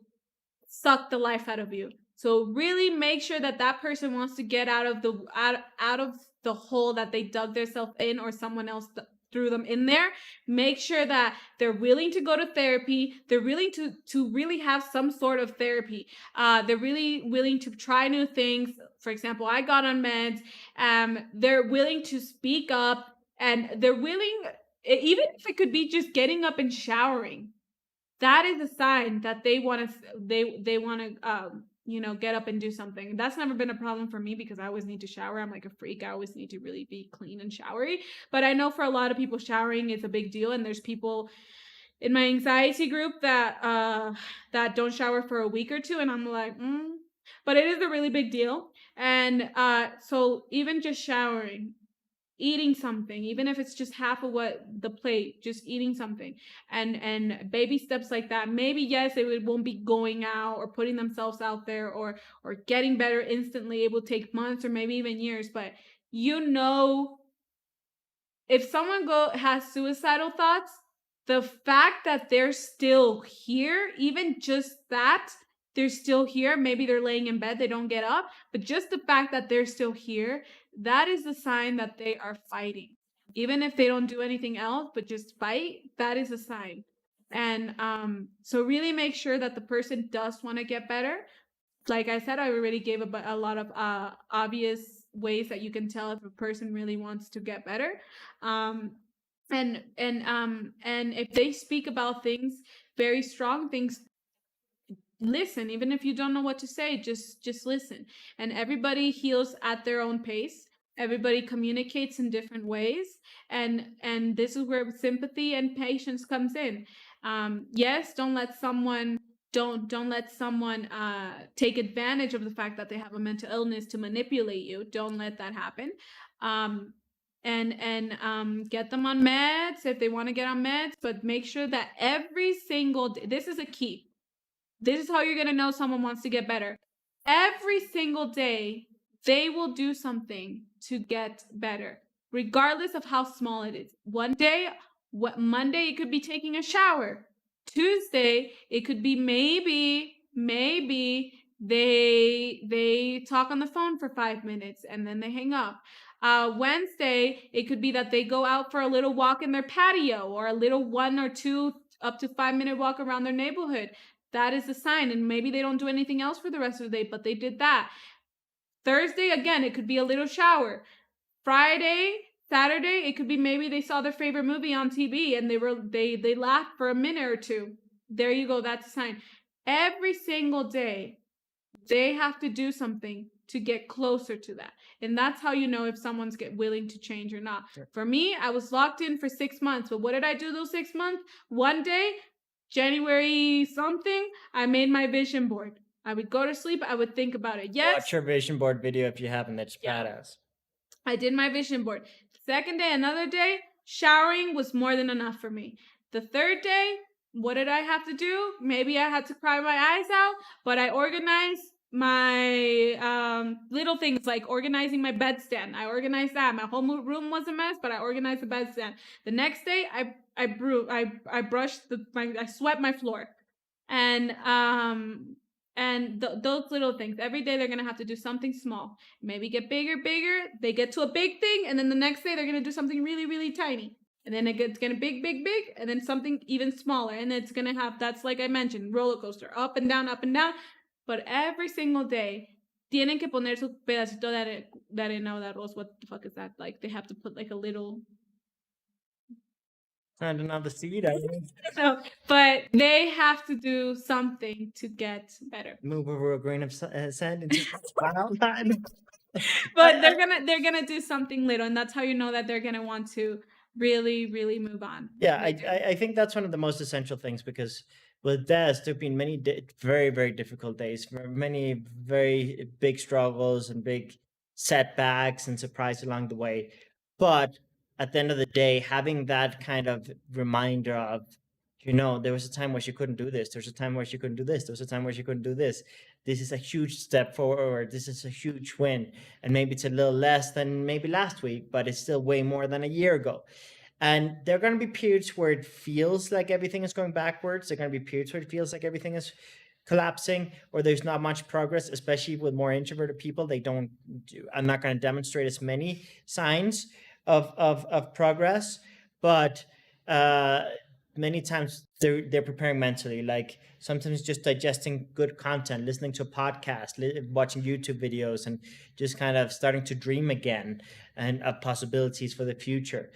suck the life out of you. So really make sure that that person wants to get out of the hole that they dug themselves in, or someone else threw them in there. Make sure that they're willing to go to therapy. They're willing to really have some sort of therapy. They're really willing to try new things. For example, I got on meds. They're willing to speak up. and they're willing, even if it could be just getting up and showering, that is a sign that they want to they want to get up and do something. That's never been a problem for me because I always need to shower. I'm like a freak. I always need to really be clean and showery. But I know for a lot of people, showering is a big deal, and there's people in my anxiety group that don't shower for a week or two, and I'm like, but it is a really big deal. And so even just showering, eating something, even if it's just half of what the plate, just eating something, and baby steps like that. Maybe yes, it won't be going out or putting themselves out there, or getting better instantly. It will take months or maybe even years, but you know, if someone go has suicidal thoughts, the fact that they're still here, even just that they're still here, maybe they're laying in bed, they don't get up, but just the fact that they're still here, that is a sign that they are fighting. Even if they don't do anything else, but just fight, that is a sign. And so really make sure that the person does want to get better. Like I said, I already gave a lot of obvious ways that you can tell if a person really wants to get better. Um, and if they speak about things, very strong things, listen. Even if you don't know what to say, just listen. And everybody heals at their own pace. Everybody communicates in different ways, and this is where sympathy and patience comes in. Yes, don't let someone take advantage of the fact that they have a mental illness to manipulate you. Don't let that happen. um, and get them on meds if they want to get on meds, but make sure that every single day, this is a key, this is how you're going to know someone wants to get better. Every single day, they will do something to get better, regardless of how small it is. One day, Monday, it could be taking a shower. Tuesday, it could be maybe they talk on the phone for 5 minutes and then they hang up. Wednesday, it could be that they go out for a little walk in their patio, or a little 1 or 2 up to 5 minute walk around their neighborhood. That is a sign. And maybe they don't do anything else for the rest of the day, but they did that. Thursday, again, it could be a little shower. Friday, Saturday, it could be maybe they saw their favorite movie on TV and they laughed for a minute or two. There you go. That's a sign. Every single day, they have to do something to get closer to that. And that's how you know if someone's willing to change or not. Sure. For me, I was locked in for 6 months. But what did I do those 6 months? One day, January something, I made my vision board. I would go to sleep, I would think about it. Yes. Watch your vision board video if you haven't. It's badass. I did my vision board. Second day, another day, showering was more than enough for me. The third day, what did I have to do? Maybe I had to cry my eyes out, but I organized my little things, like organizing my bedstand. I organized that. My whole room was a mess, but I organized the bedstand. The next day, I brushed I swept my floor, and those little things. Every day they're gonna have to do something small. Maybe get bigger. They get to a big thing, and then the next day they're gonna do something really, really tiny. And then it gets gonna big, and then something even smaller. And it's gonna have, that's like I mentioned, roller coaster, up and down, up and down. But every single day, tienen que poner su pedacito de arena o de arroz. What the fuck is that? Like they have to put like a little. I don't know the seed. No, but they have to do something to get better. Move over a grain of sand into Valentine. But they're gonna do something little, and that's how you know that they're gonna want to really, really move on. Yeah, I think that's one of the most essential things, because with Des, there've been many very, very difficult days, many very big struggles and big setbacks and surprise along the way. But at the end of the day, having that kind of reminder of, there was a time where she couldn't do this. There's a time where she couldn't do this. There was a time where she couldn't do this. This is a huge step forward. This is a huge win. And maybe it's a little less than maybe last week, but it's still way more than a year ago. And there are going to be periods where it feels like everything is going backwards. There are going to be periods where it feels like everything is collapsing, or there's not much progress, especially with more introverted people. I'm not going to demonstrate as many signs of progress, but many times they're preparing mentally, like sometimes just digesting good content, listening to a podcast, watching YouTube videos, and just kind of starting to dream again and of possibilities for the future.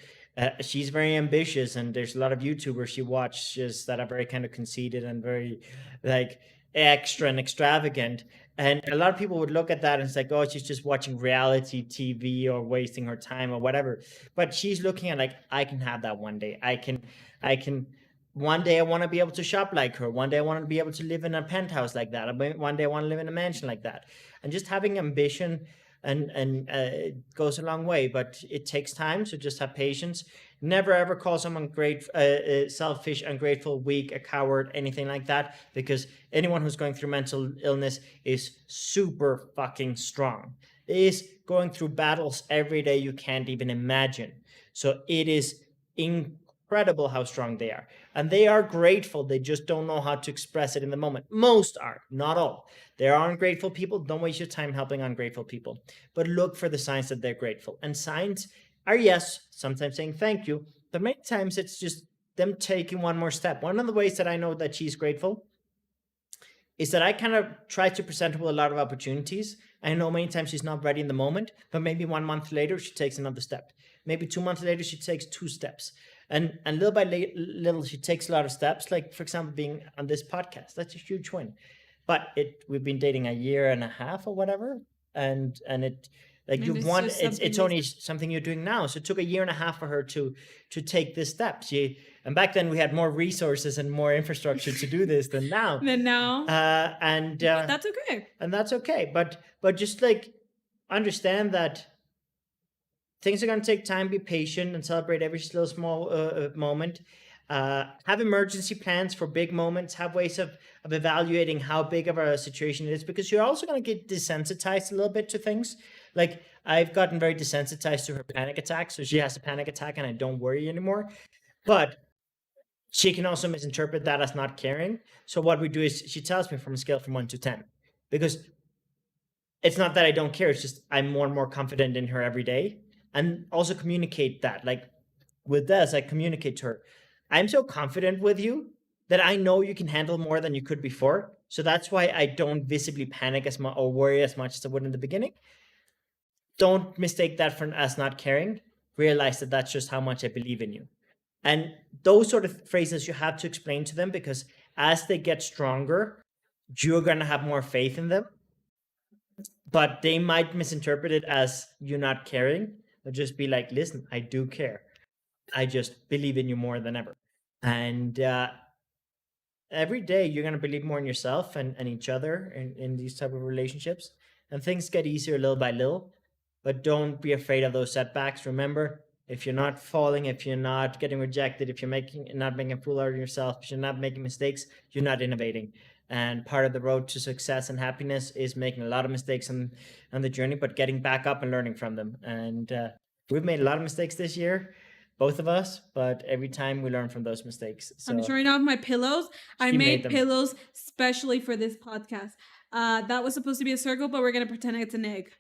She's very ambitious, and there's a lot of YouTubers she watches that are very kind of conceited and very like extra and extravagant. And a lot of people would look at that and it's like, oh, she's just watching reality TV or wasting her time or whatever. But she's looking at like, I can have that one day. I can. One day I want to be able to shop like her. One day I want to be able to live in a penthouse like that. One day I want to live in a mansion like that. And just having ambition and goes a long way. But it takes time, so just have patience. Never ever call someone selfish, ungrateful, weak, a coward, anything like that, because anyone who's going through mental illness is super fucking strong. Is going through battles every day you can't even imagine. So it is incredible how strong they are. And they are grateful. They just don't know how to express it in the moment. Most are, not all. There are ungrateful people. Don't waste your time helping ungrateful people. But look for the signs that they're grateful. And signs are, yes, sometimes saying thank you, but many times it's just them taking one more step. One of the ways that I know that she's grateful is that I kind of try to present her with a lot of opportunities. I know many times she's not ready in the moment, but maybe 1 month later she takes another step. Maybe 2 months later she takes 2 steps, and little by little she takes a lot of steps. Like for example, being on this podcast, that's a huge win. But we've been dating a year and a half or whatever, and it like And you've it's won. just It's something it's only recent. something you're doing now. So it took a year and a half for her to take this step. And back then we had more resources and more infrastructure to do this than now. Then now, uh, and but uh, that's okay. and that's okay. But just like understand that things are going to take time. Be patient and celebrate every little small moment. Have emergency plans for big moments. Have ways of evaluating how big of a situation it is, because you're also going to get desensitized a little bit to things. Like I've gotten very desensitized to her panic attacks, so she has a panic attack and I don't worry anymore. But she can also misinterpret that as not caring. So what we do is she tells me from a scale from 1 to 10, because it's not that I don't care. It's just I'm more and more confident in her every day, and also communicate that. Like with Des, I communicate to her, I'm so confident with you that I know you can handle more than you could before. So that's why I don't visibly panic as much or worry as much as I would in the beginning. Don't mistake that for as not caring. Realize that that's just how much I believe in you. And those sort of phrases you have to explain to them, because as they get stronger, you're going to have more faith in them, but they might misinterpret it as you not caring. They'll just be like, listen, I do care. I just believe in you more than ever. And every day you're going to believe more in yourself and each other in these type of relationships. And things get easier little by little, but don't be afraid of those setbacks. Remember, if you're not falling, if you're not getting rejected, if you're not making a fool out of yourself, if you're not making mistakes, you're not innovating. And part of the road to success and happiness is making a lot of mistakes on the journey, but getting back up and learning from them. And we've made a lot of mistakes this year, both of us, but every time we learn from those mistakes. I'm So showing off my pillows. I she made made them. pillows specially for this podcast. That was supposed to be a circle, but we're gonna pretend it's an egg.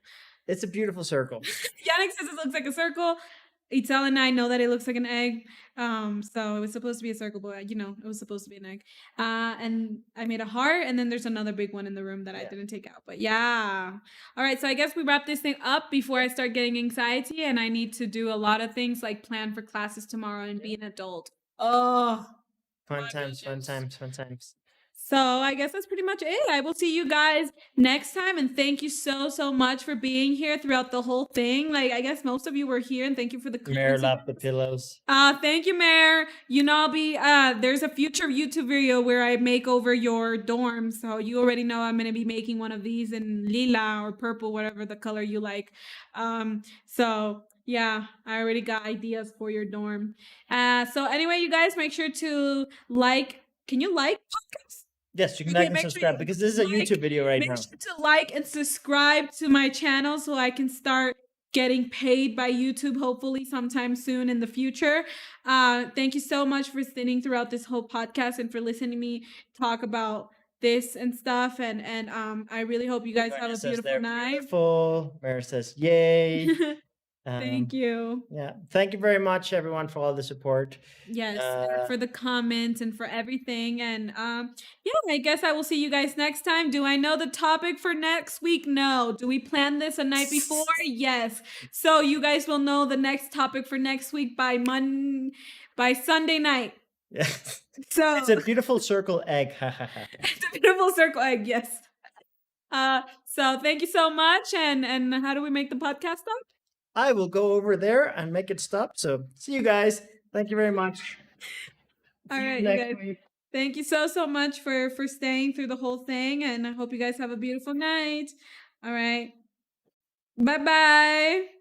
It's a beautiful circle. Yannick says it looks like a circle. Itzel and I know that it looks like an egg. So it was supposed to be a circle, but it was supposed to be an egg. And I made a heart, and then there's another big one in the room that I didn't take out. But yeah. All right, so I guess we wrap this thing up before I start getting anxiety, and I need to do a lot of things like plan for classes tomorrow and be an adult. Oh, Fun my times, fun goodness. times, fun times. So I guess that's pretty much it. I will see you guys next time, and thank you so much for being here throughout the whole thing. Like I guess most of you were here, and thank you for the Mare comments. love the pillows. Thank you, Mayor. I'll be there's a future YouTube video where I make over your dorm. So you already know I'm gonna be making one of these in lila or purple, whatever the color you like. So yeah, I already got ideas for your dorm. So anyway, you guys make sure to like. Can you like podcast? Yes, you can Okay, like and make sure subscribe, you because this is a like- YouTube video right Make now. sure to like and subscribe to my channel so I can start getting paid by YouTube hopefully sometime soon in the future. Thank you so much for sitting throughout this whole podcast and for listening to me talk about this and stuff. And I really hope you guys have a Says beautiful they're night. beautiful. Mare says, yay. Thank Um, you. yeah, thank you very much, everyone, for all the support. Yes, and Uh, for the comments and for everything. And yeah, I guess I will see you guys next time. Do I know the topic for next week? No. Do we plan this a night before? Yes. So you guys will know the next topic for next week by Sunday night. yes. It's So a beautiful circle egg. it's a beautiful circle egg, yes. So thank you so much. And how do we make the podcast up? I will go over there and make it stop. So see you guys. Thank you very much. All See you right, you next guys. week. Thank you so much for staying through the whole thing, and I hope you guys have a beautiful night. All right. Bye-bye.